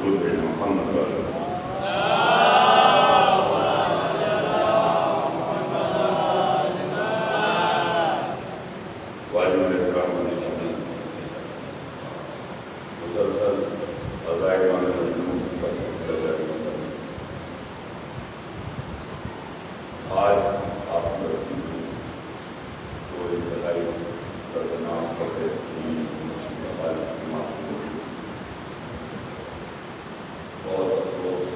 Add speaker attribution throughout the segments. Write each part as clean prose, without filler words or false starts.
Speaker 1: درود بھیجنا محمد والے واجب احترام مسلسل عزائم مجنون پر سلسلہ جاری ہے۔ آج آپ کی رسم کو انتہائی دردناک خبر بہت افسوس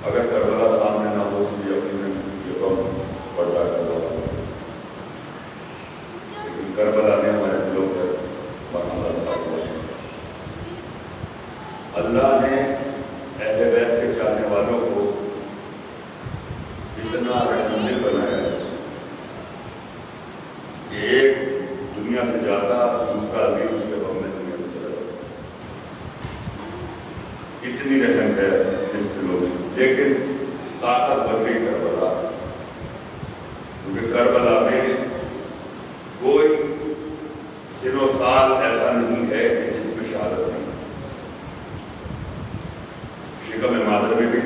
Speaker 1: اگر کربلا سامنے نہ ہو تو یقیناً یہ غم برداشت ہوگا، لیکن کربلا نے ہمارے دلوں پر مرہم رکھا ہوا ہے۔ اللہ نے اہل بیت کے چاہنے والوں کو اتنا رحمدل بنایا ہے کہ ایک دنیا سے جاتا دوسرا عظیم اس کے غم میں دنیا سے چلا جاتا۔ اتنی رحم ہے اس دلوں میں، لیکن طاقت بن گئی کربلا، کیونکہ کربلا میں کوئی دن و سال ایسا نہیں ہے کہ جس میں شہادت نہیں۔ شکم مادر میں بھی،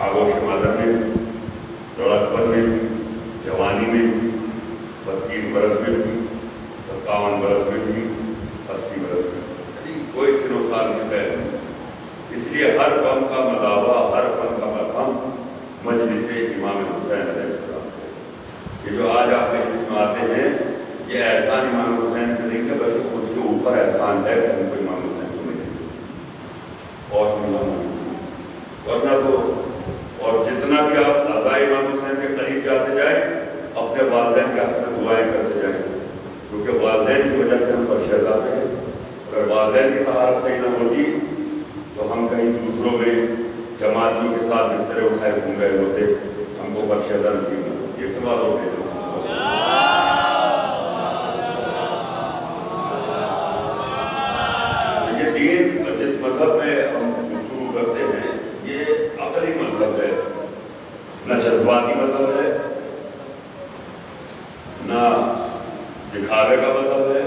Speaker 1: آغوش مادر میں بھی، لڑکپن میں بھی، جوانی میں بھی، 32 برس میں بھی، 57 برس میں بھی، 80 برس میں بھی، کوئی دن و سال کی قید نہیں۔ اس لیے ہر غم کا مداوا، ہر غم کا مرہم مجلس امام حسین علیہ السلام ہے۔ یہ جو آج آپ مجلس میں آتے ہیں، یہ احسان امام حسین پہ نہیں ہے، بلکہ خود کے اوپر احسان ہے کہ ہم کو امام حسین کو ملے اور ہم ورنہ تو، اور جتنا بھی آپ عزائے امام حسین کے قریب جاتے جائیں، اپنے والدین کے حق میں دعائیں کرتے جائیں، کیونکہ والدین کی وجہ سے ہم فرشیدہ پہ ہیں۔ اگر والدین کی طہارت صحیح نہ ہوتی تو ہم کہیں دوسروں میں جماعتیوں کے ساتھ بسترے اٹھائے گھوم رہے ہوتے، ہم کو فرشیدہ نصیب نہ ہوتی۔ یہ سوال ہوتے ہیں۔ یہ دین جس مذہب میں ہم گفتگو کرتے ہیں، یہ عقلی مذہب ہے، نہ جذباتی مذہب ہے، نہ دکھاوے کا مذہب ہے۔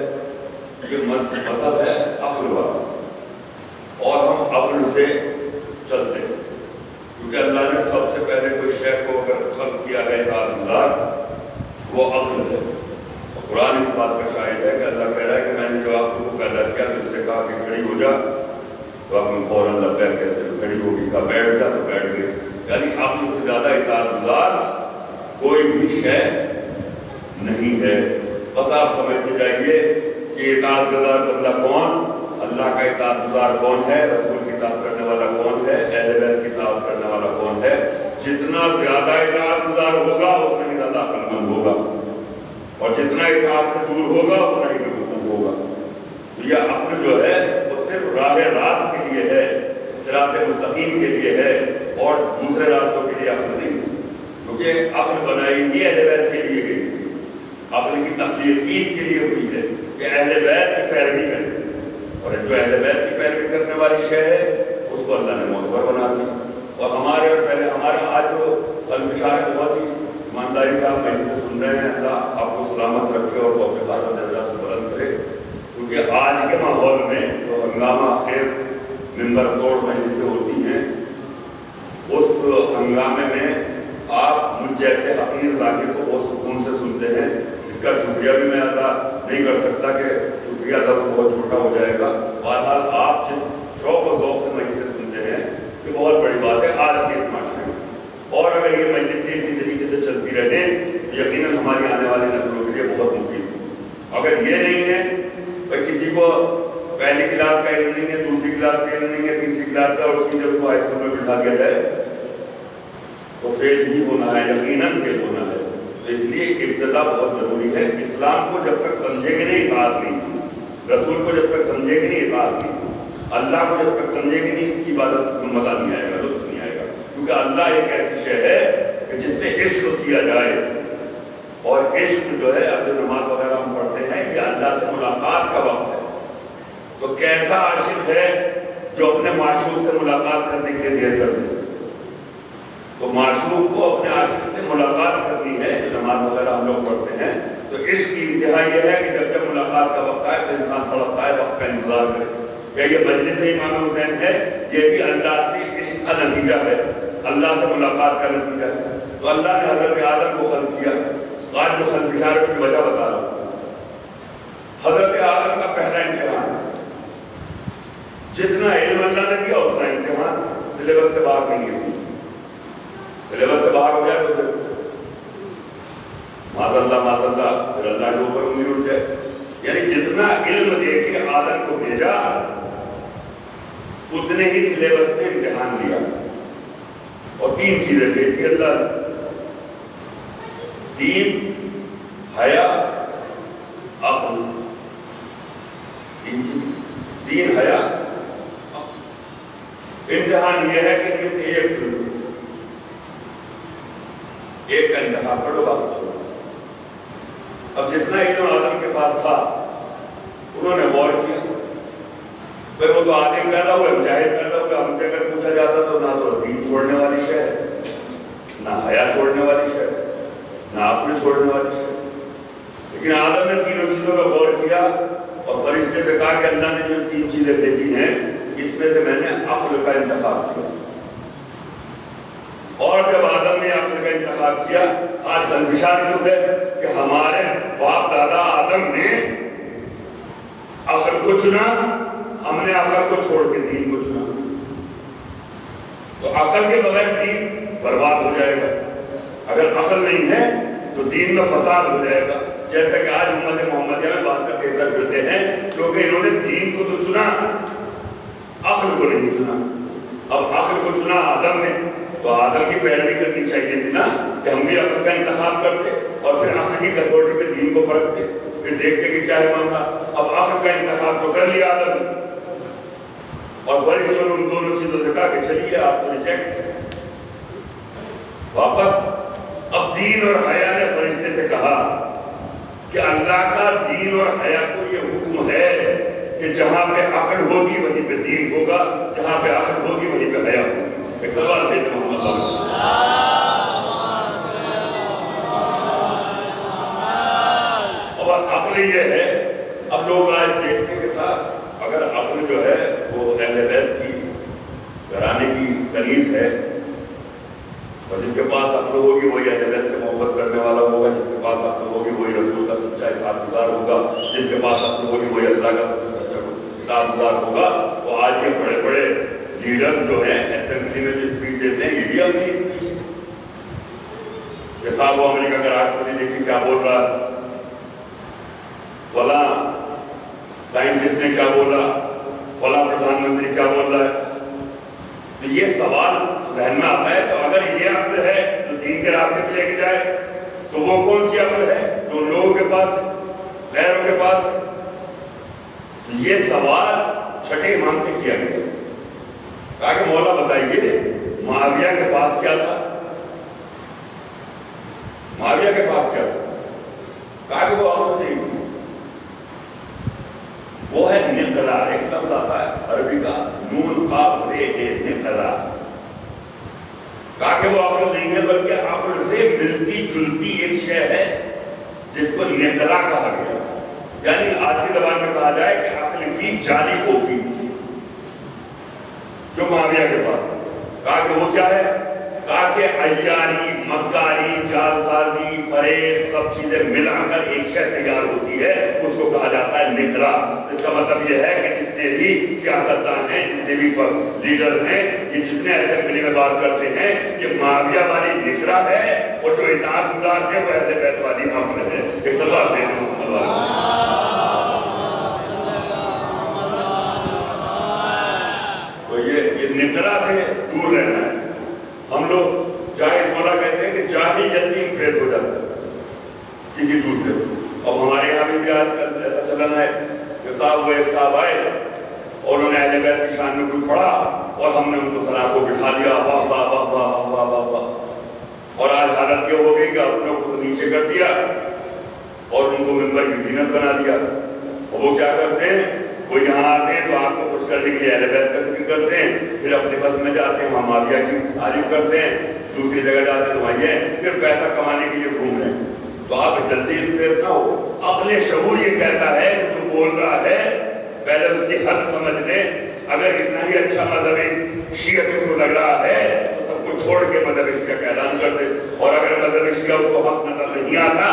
Speaker 1: یہ مذہب ہے عقل والا، اور ہم عقل سے چلتے ہیں، کیونکہ اللہ نے سب سے پہلے کوئی شے کو اگر خلق کیا ہے اطاعتگزار، وہ عقل ہے۔ اور قرآن اس بات کا شاہد ہے کہ اللہ کہہ رہا ہے کہ میں نے جو عقل کو پیدا کیا تو اس سے کہا کہ کھڑی ہو جا، تو آپ نے فوراً لبیک کہتے ہیں، کھڑی ہوگی، کہا بیٹھ جا تو بیٹھ گئے۔ یعنی عقل سے زیادہ اطاعتگزار کوئی بھی شے نہیں ہے۔ بس آپ سمجھتے جائیے کہ اطاعتگزار بندہ کون، اللہ کا اطاعت گزار کون ہے، رسول کی اطاعت کرنے والا کون ہے، اہل بیت کی اطاعت کرنے والا کون ہے۔ جتنا زیادہ اطاعت گزار ہوگا اتنا ہی زیادہ عقل مند ہوگا، اور جتنا اطاعت سے دور ہوگا اتنا ہی عقل مند ہوگا۔ یہ عقل جو ہے وہ صرف راہ راست کے لیے ہے، صراط مستقیم کے لیے ہے، اور دوسرے راستوں کے لیے عقل نہیں، کیونکہ عقل بنائی ہی اہل بیت کے لیے گئی۔ عقل کی تخلیق ہی اس کے لیے ہوئی ہے کہ اہل بیت کی پیروی کرے، اور جو اہل بیت کی پیروی کرنے والی شے ہے اس کو اللہ نے معتبر بنا دیا۔ اور ہمارے اور پہلے ہمارے آج جو الفشار بہت ہی ایمانداری سے آپ مجلس سے سن رہے ہیں، اللہ آپ کو سلامت رکھے اور توفیقات و درجات کو بلند کرے، کیونکہ آج کے ماحول میں جو ہنگامہ خیر ممبر توڑ مجلسیں ہوتی ہیں، اس ہنگامے میں آپ مجھ جیسے حقیر ذاکر کو بہت سکون سے سنتے ہیں، اس کا شکریہ بھی میں ادا نہیں کر سکتا کہ شکریہ ادا بہت چھوٹا ہو جائے گا۔ بہرحال آپ جس شوق و ذوق سے مجلسیں سنتے ہیں، یہ بہت بڑی بات ہے آج کے اس معاشرے میں، اور اگر یہ مجلسیں اسی طریقے سے چلتی رہیں تو یقیناً ہماری آنے والی نسلوں کے لیے بہت مفید ہے۔ اگر یہ نہیں ہے کہ کسی کو پہلی کلاس کا علم نہیں ہے، دوسری کلاس کا علم نہیں ہے، تیسری کلاس کا، اور سیدھے اس کو ہائی اسکول میں بٹھا دیا جائے تو فیل ہی ہونا ہے، یقیناً فیل ہونا ہے۔ تو اس لیے ابتدا بہت ضروری ہے۔ اسلام کو جب تک سمجھے گے نہیں اطاعت نہیں، رسول کو جب تک سمجھے گے نہیں اطاعت نہیں، اللہ کو جب تک سمجھے گے نہیں اس کی عبادت میں مزہ نہیں آئے گا، لطف نہیں آئے گا، کیونکہ اللہ ایک ایسی شے ہے کہ جس سے عشق کیا جائے، اور عشق جو ہے اب جو نماز وغیرہ ہم پڑھتے ہیں یہ اللہ سے ملاقات کا وقت ہے۔ تو کیسا عاشق ہے جو اپنے معشوق سے ملاقات کرنے کے لیے دیر کر دے؟ تو معشوق کو اپنے عاشق سے ملاقات کرنی ہے، جو نماز وغیرہ ہم لوگ پڑھتے ہیں، تو عشق کی انتہا یہ ہے کہ جب جب ملاقات کا وقت ہوتا ہے تو انسان تڑپتا ہے، وقت کا انتظار کرے. کیا یہ مجلس امام حسین ہے؟ یہ بھی اللہ سے عشق کا نتیجہ ہے، اللہ سے ملاقات کا نتیجہ ہے. تو اللہ نے حضرت آدم کو خلق کیا. آج جو خلق کی وجہ بتا رہا ہوں. حضرت آدم کا پہلا امتحان، جتنا علم اللہ نے دیا اتنا امتحان، سلیبس سے باہر نہیں ہے. سلیبس سے باہر ہو جائے تو پھر معاذ اللہ پھر اللہ کے اوپر انگلی اٹھ جائے. یعنی جتنا علم دے کے آدم کو بھیجا اتنے ہی سلیبس میں امتحان لیا. اور 3 چیزیں بھیج دی اللہ نے: دین، حیا، عقل. 3 چیز، دین، حیا. امتحان یہ ہے کہ ان میں سے ایک چنو، ایک کا انتخاب کرو، باقی چھوڑو. اب جتنا علم آدم کے پاس تھا انہوں نے غور کیا. بھئی وہ تو عالم پیدا ہوئے، مجاہد پیدا ہوئے. ہم سے اگر پوچھا جاتا تو نہ تو دین چھوڑنے والی شے ہے، نہ حیا چھوڑنے والی شے ہے، نہ عقل چھوڑنے والی شے ہے. لیکن آدم نے تینوں چیزوں پر غور کیا اور فرشتے سے کہا کہ اللہ نے جو 3 چیزیں بھیجی ہیں اس میں سے میں نے عقل کا انتخاب کیا. اور جب آدم نے عقل کا انتخاب کیا، آج انتشار کیوں ہے کہ ہمارے باپ دادا آدم نے عقل کو چنا، ہم نے عقل کو چھوڑ کے دین کو چنا. تو عقل کے بغیر دین برباد ہو جائے گا. اگر عقل نہیں ہے تو دین میں فساد ہو جائے گا. جیسا کہ آج امت محمدیہ میں بات کر کہتا پھرتے ہیں کیونکہ انہوں نے دین کو تو چنا، عقل کو نہیں چنا. اب عقل کو چنا آدم نے تو آدم کی پیروی کرنی چاہیے تھی نا کہ ہم بھی عقل کا انتخاب کرتے اور پھر عقل کی کسوٹی پہ دین کو پرکھتے، پھر دیکھتے کہ کیا ہے معاملہ. اب عقل کا انتخاب تو کر لیا آدم اور فرشتوں نے ان دونوں چیزوں سے کہا کہ چلیے آپ تو ریجیکٹ واپس. اب دین اور حیا نے فرشتے سے کہا کہ اللہ کا دین اور حیا کو یہ حکم ہے کہ جہاں پہ عقل ہوگی وہیں پہ دین ہوگا، جہاں پہ عقل ہوگی وہیں پہ حیا ہوگی. ایک سوال بھیجتے محمد اور عقل یہ ہے. اب لوگ آج دیکھتے ہیں کہ صاحب اگر عقل جو ہے وہ اہل بیت کی گھرانے کی کنیز ہے اور جس کے پاس عقل ہوگی وہی اہل بیت سے محبت کرنے والا ہوگا، جس کے پاس عقل ہوگی وہی رسول کا سچا اطاعتگزار ہوگا، جس کے پاس عقل ہوگی وہی اللہ کا سچا اطاعتگزار ہوگا. تو آج یہ بڑے بڑے لیڈر جو ہیں اسمبلی میں جو اسپیچ دیتے ہیں یہ بھی اپنی اسپیچ ہے. کہ صاحب وہ امریکہ کا راشٹرپتی دیکھیں کیا بول رہا ہے، فلاں سائنٹسٹ نے کیا بولا، فلاں پردھان منتری کیا بول رہا ہے. تو یہ سوال ذہن میں آتا ہے تو اگر یہ عقل ہے جو دین کے راستے پہ لے کے جائے تو وہ کون سی عقل ہے جو لوگوں کے پاس ہے، غیروں کے پاس ہے. یہ سوال چھٹے امام سے کیا گیا. کہا کہ مولا بتائیے معاویہ کے پاس کیا تھا، معاویہ کے پاس کیا تھا. کہا کہ وہ عقل نہیں تھی، وہ ہے نقلا. ایک لفظ آتا ہے عربی کا نون قاف رے ہے، نقلا. کہا کہ وہ عقل نہیں ہے بلکہ عقل سے ملتی جلتی ایک شے ہے جس کو نقلا کہا گیا. یعنی آج کی زبان میں کہا جائے کہ عقل کی جعلی کاپی جو معاویہ کے پاس. کہا کہ وہ کیا ہے، کہا کہ عیاری، مکاری، جعلسازی، فریب سب چیزیں ملا کر ایک شے تیار ہوتی ہے، اس کو کہا جاتا ہے نقلا. اس کا مطلب یہ ہے کہ جتنے بھی سیاستدان ہیں، جتنے بھی لیڈر ہیں، یہ جتنے اسمبلی میں بات کرتے ہیں یہ معاویہ والی نقلا ہے اور جو اطاعت گزار ہے وہ اہل بیت والی عقل ہے. ایک سوال ہے تو یہ نقلا سے دور رہنا ہے. ہم لوگ جاہل مولا کہتے ہیں کہ جاہل جلدی امپریس ہو جاتا ہے کسی دوسرے کو. اب ہمارے یہاں بھی آج کل ایسا چلن ہے کہ صاحب وہ ایک صاحب آئے اور انہوں نے اہل بیت کی شان میں کچھ پڑھا اور ہم نے ان کو سنا کو بٹھا لیا، واہ واہ واہ واہ واہ واہ واہ واہ. اور آج حالت یہ ہو گئی کہ اپنوں کو نیچے کر دیا اور ان کو منبر کی زینت بنا دیا. اور وہ کیا کرتے ہیں، وہ یہاں آتے ہیں تو آپ کو خوش کرنے کے لیے اہل بیت کا ذکر کرتے ہیں، پھر اپنے بس میں جاتے ہیں وہاں معاویہ کی تعریف کرتے ہیں، دوسری جگہ جاتے ہیں تو وہاں یہ پھر پیسہ کمانے کے لیے گھوم رہے ہیں. تو آپ جلدی امپریس نہ ہو. عقل شعور یہ کہتا ہے کہ جو بول رہا ہے پہلے اس کی حد سمجھ لیں. اگر اتنا ہی اچھا مذہب شیعہ کو لگ رہا ہے تو سب کو چھوڑ کے مذہب شیعہ کا اعلان کر دے. اور اگر مذہب شیعہ کو حق نظر نہیں آتا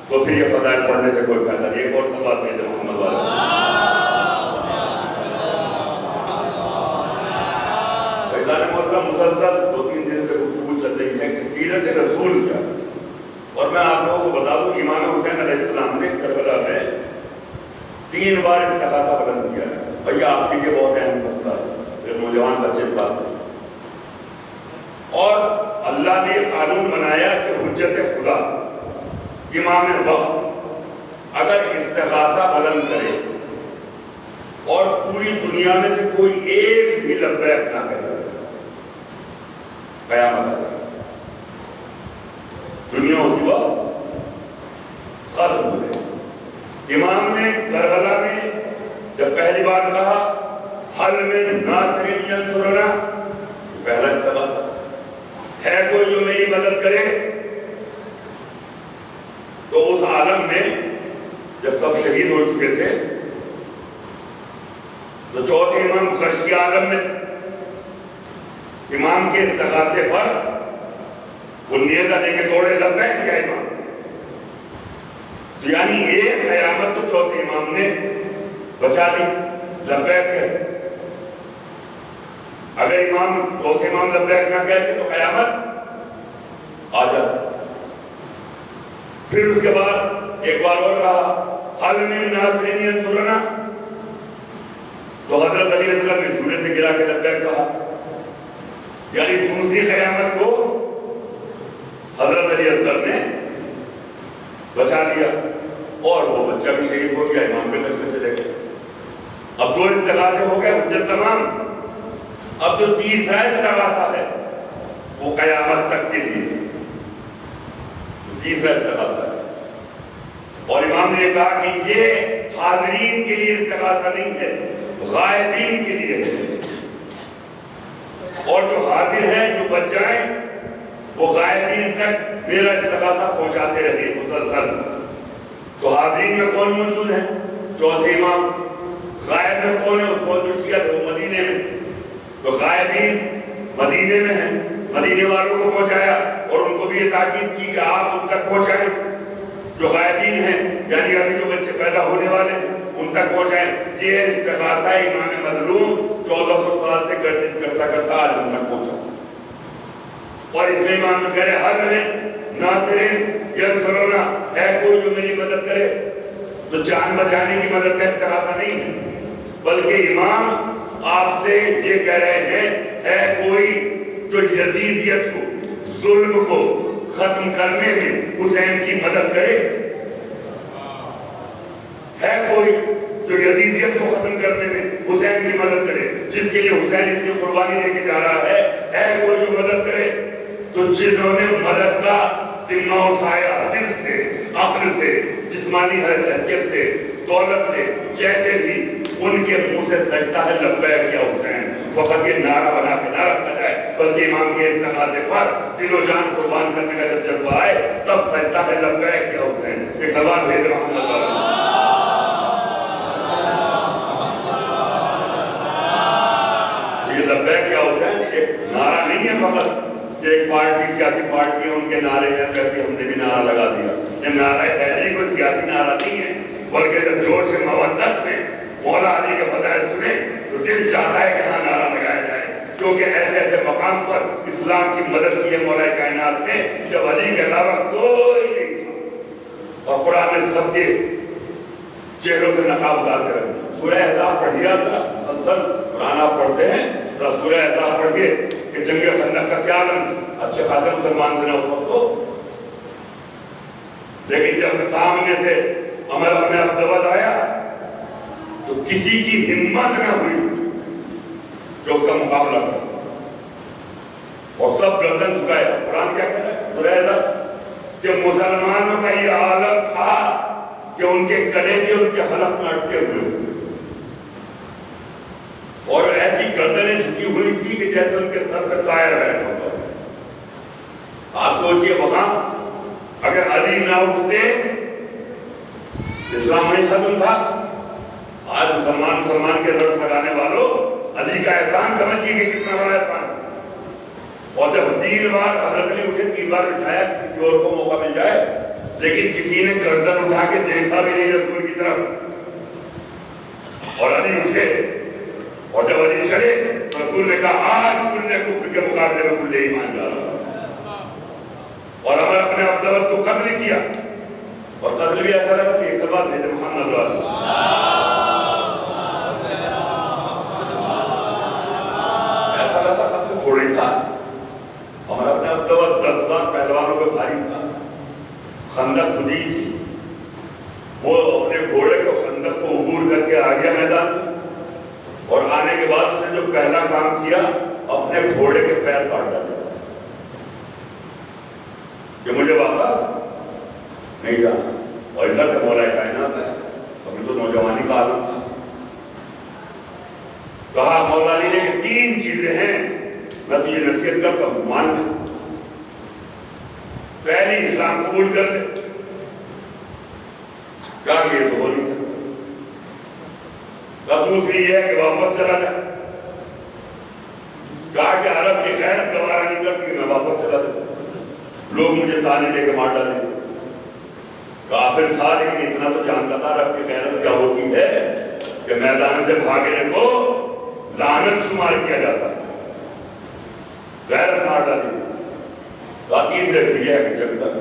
Speaker 1: تو پھر یہ فضائل پڑھنے سے کوئی فائدہ نہیں. ایک اور سوال بھیجے محمد والے. مسلسل 2-3 دن سے گفتگو چل رہی ہے کہ سیرت رسول کیا. اور میں آپ لوگوں کو بتا دوں امام حسین علیہ السلام نے کربلا میں 3 بار استغاثہ بلند کیا ہے. بھیا آپ کے لیے بہت اہم مسئلہ ہے, ایک نوجوان بچے کی بات ہے. اور اللہ نے یہ قانون بنایا کہ حجت خدا امام وقت اگر استغاثہ بلند کرے اور پوری دنیا میں سے کوئی ایک بھی لبیک نہ کہے, قیامت ہے, دنیا اسی وقت ختم ہو گئی. امام نے کربلا میں جب پہلی بار کہا حل من ناصر ینصرنا, پہلا استغاثہ ہے کوئی جو میری مدد کرے. تو اس عالم میں جب سب شہید ہو چکے تھے تو چوتھے امام خش کے عالم میں تھے. امام کے استغاثے پر وہ نیزہ لے کے دوڑے لبیک کیا امام. تو یعنی ایک قیامت تو چوتھے امام نے بچا لی, لبیک کہتے. اگر چوتھے امام لبیک نہ کہتے تو قیامت آ جاتی. پھر اس کے بعد ایک بار اور کہا حل من ناصر ینصرنا, تو حضرت علی اصغر نے جھولے سے گرا کے لبیک کہا. یعنی دوسری قیامت کو حضرت علی اصغر نے بچا لیا اور وہ بچہ بھی شہید ہو گیا, امام کے میں چلے گئے. اب 2 استغاثے ہو گئے, حجت تمام. اب جو تیسرا استغاثہ ہے وہ قیامت تک کے لیے تیسرا استغاثہ ہے. اور امام نے کہا کہ یہ حاضرین کے لیے استغاثہ نہیں ہے, غائبین کے لیے ہے. اور جو حاضر ہیں جو بچ جائیں وہ غائبین تک میرا استغاثہ پہنچاتے رہے مسلسل. تو حاضرین میں کون موجود ہیں؟ چوتھے امام. غائب میں کون ہے؟ اس کو جو شیعہ تھے وہ مدینے میں. تو غائبین مدینے میں ہیں, مدینے والوں کو پہنچایا اور ان کو بھی یہ تاکید کی کہ آپ ان تک پہنچائیں. جو غائبین ہیں یعنی ابھی جو بچے پیدا ہونے والے ہیں ان تک پہنچائیں. یہ استغاثہ امام مظلوم 1400 سال سے گردش کرتا کرتا آج ہم تک پہنچا. اور اس میں امام نے کہہ رہے حل من ناصر ینصرنا, ہے کوئی جو میری مدد کرے. تو جان بچانے کی مدد کا استغاثہ نہیں ہے, بلکہ امام آپ سے یہ کہہ رہے ہیں ہے کوئی جو یزیدیت کو, ظلم کو ختم کرنے میں حسین کی مدد کرے. ہے کوئی جو یزیدیت کو ختم کرنے میں حسین کی مدد کرے, جس کے لیے حسین اتنی قربانی دے کے جا رہا ہے کوئی جو مدد کرے. تو جنہوں نے مدد کا ذمہ اٹھایا دل سے, عقل سے, جسمانی حیثیت سے, دولت سے, جیسے بھی, ان کے منہ سے سجدہ ہے لبیک یا حسین. فقط یہ نعرہ بنا کے نہ رکھا جائے بلکہ امام کے استغاثے پر دل و جان قربان کرنے کا جب جذبہ آئے تب سجدہ ہے لبیک یا حسین. ایک سوال بھیج محمد صلی اللہ علیہ وسلم. یہ لبیک یا حسین ایک نعرہ نہیں ہے فقط ایک پارٹی سیاسی پارٹی ان کے نعرے ہیں کہتے ہم نے بھی نعرہ لگا دیا. یہ نعرہ حیدری کوئی سیاسی نعرہ نہیں ہے, بلکہ جب جوش مودت میں مولا علی کے فضائل سنے تو دل چاہتا ہے کہ ہاں نعرہ لگایا جائے, کیونکہ ایسے ایسے مقام پر اسلام کی مدد کی ہے مولا کائنات نے جب علی کے علاوہ کوئی نہیں تھا. اور قرآن نے سب کے چہروں سے نقاب اتار کر رکھ دیا. سورہ احزاب پڑھیا تھا مسلسل, قرآن آپ پڑھتے ہیں, سورہ احزاب پڑھ کے کہ جنگ خندق کا کیا عالم تھا. اچھے خاصے مسلمان تھے نا اس وقت تو, لیکن جب سامنے سے عمر ابن عبدود آیا تو کسی کی ہمت نہ ہوئی کہ اس کا مقابلہ کرے, اور سب گردن چکائے. قرآن کیا کہہ رہا ہے سورہ احزاب کہ مسلمانوں کا یہ حالت تھا کہ ان کے گلے کے ان کے حلق میں اٹکے ہوئے اور ایسی گردنیں جھکی ہوئی تھی کہ جیسے ان کے سر پہ طائر بیٹھا ہوتا ہے. آپ سوچئے وہاں اگر علی نہ اٹھتے اسلام نہیں ختم تھا. آج مسلمان کے رٹ لگانے والوں علی کا احسان سمجھیے کہ کتنا بڑا احسان. اور جب 3 بار حضرت علی اٹھے 3 بار بٹھایا کہ کسی اور کو موقع مل جائے, لیکن کسی نے گردن اٹھا کے دیکھا بھی نہیں رسول کی طرف. اور علی اٹھے, اور جب علی چلے رسول نے کہا آج کل کفر کے مقابلے میں کل ایمان جا رہا. اور ہمیں اپنے عبدالت کو قتل کیا, اور قتل بھی ایسا رہا کہ ایک سبا تھے محمد ایسا ویسا قتل تھوڑی تھا. ہمارا اپنے عبدالت 10,000 پہلوانوں پہ بھاری تھا. خندق خودی تھی, وہ اپنے گھوڑے کو خندق کو عبور کر کے آ گیا میدان میں, اور آنے کے بعد اس نے جو پہلا کام کیا اپنے گھوڑے کے پیر کاٹ ڈالے کہ مجھے واپس نہیں جانا. اور ادھر سے مولا کائنات ہے, ابھی تو نوجوانی کا عالم تھا. کہا مولا علی نے کہ 3 چیزیں ہیں میں تجھے نصیحت کرتا ہوں, مان لے. پہلی اسلام قبول کر لے. کہا کہ یہ تو ہو نہیں سکتا. دوسری یہ ہے کہ واپس چلا جائے. کہا کہ عرب کی غیرت گوارا نہیں کرتی کہ میں واپس چلا جاؤں, لوگ مجھے تانے دے کے مار ڈالیں. کافر تھا لیکن اتنا تو جانتا تھا عرب کی غیرت کیا ہوتی ہے کہ میدان سے بھاگنے کو لعنت شمار کیا جاتا ہے, غیرت مار ڈالی. تیسرے پھر یہ ہے کہ جنگ تک,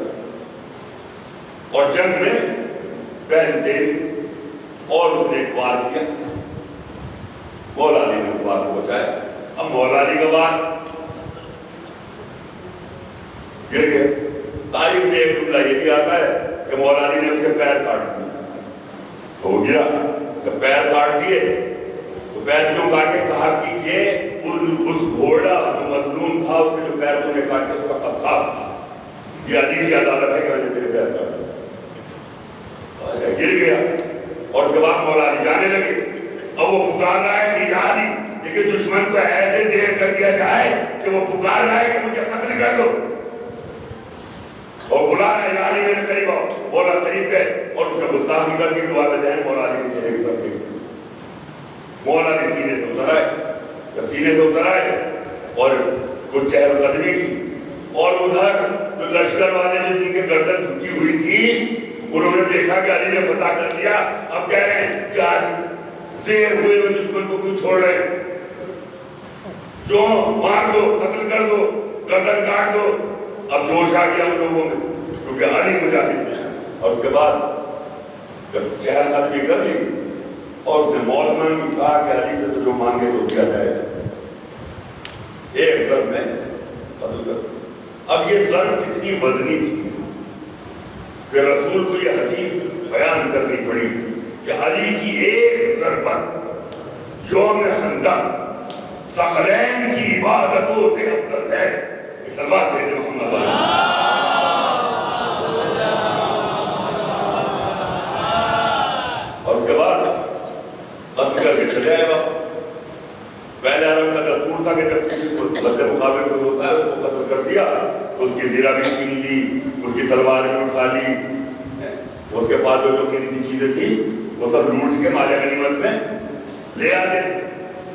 Speaker 1: اور جنگ میں پہل تیل, اور اس نے ایک وار کیا. مولا علی نے اس وار کو بچایا. اب مولا علی کا وار گر گیا. تاریخ میں ایک جملہ یہ بھی آتا ہے کہ مولا علی نے اس کے پیر کاٹ دیے, تو وہ گرا. جب پیر کاٹ دیے تو پیر کیوں کاٹے, کہا کہ یہ اس گھوڑا جو مظلوم تھا اس کے جو پیر تو نے کاٹے اس کا قصاص تھا. یہ علی کی عدالت ہے کہ میں نے تیرے پیر کاٹے. گر گیا, اور اس کے بعد مولا علی جانے لگے. اب وہ پکار رہا ہے کہ یا علی, لیکن دشمن کو ایسے زیر کر دیا جائے کہ وہ پکار رہا ہے کہ مجھے قتل کر دو. اور بلا رہا ہے یا علی میرے قریب آؤ. مولا قریب گئے اور اس نے گستاخی کر کے دعا میں جائے مولا علی کے چہرے کی طرف دیکھ. مولا علی سینے سے اتر آئے, جب سینے سے اتر آئے اور کچھ چہر قدمی کی, اور ادھر جو لشکر والے جو جن کے گردن جھکی ہوئی تھی انہوں نے دیکھا کہ علی نے فتح کر دیا. اب کہہ رہے ہیں کہ آج زیر ہوئے میں دشمن کو کیوں چھوڑ رہے ہیں, جو مار دو, قتل کر دو, گردن کاٹ دو. اب جوش آ گیا ان لوگوں میں کیونکہ علی مجاہد ہے. اور اس کے بعد جب چہل قدمی کر لی اور اس نے موت مانگی, کہا کہ علی سے تو جو مانگے تو دیا جائے. ایک ضرب میں قتل کر. اب یہ ضرب کتنی وزنی تھی کہ رسول کو یہ حدیث بیان کرنی پڑی کہ علی کی ایک ضربت یوم خندق صخرین کی عبادتوں سے افضل ہے. سلوات بھیجے محمد علی. اور اس کے بعد قتل کر کے چلے آئے واپس. پہلے عرب کا دستور تھا کہ جب کسی کو مد مقابل کوئی ہوتا ہے اس کو قتل کر دیا, اس کی زیرہ بھی چھین لی, اس کی تلوار بھی اٹھا لی, اس کے پاس جو قیمتی چیزیں تھی وہ سب لوٹ کے مال غنیمت میں لے آتے تھے.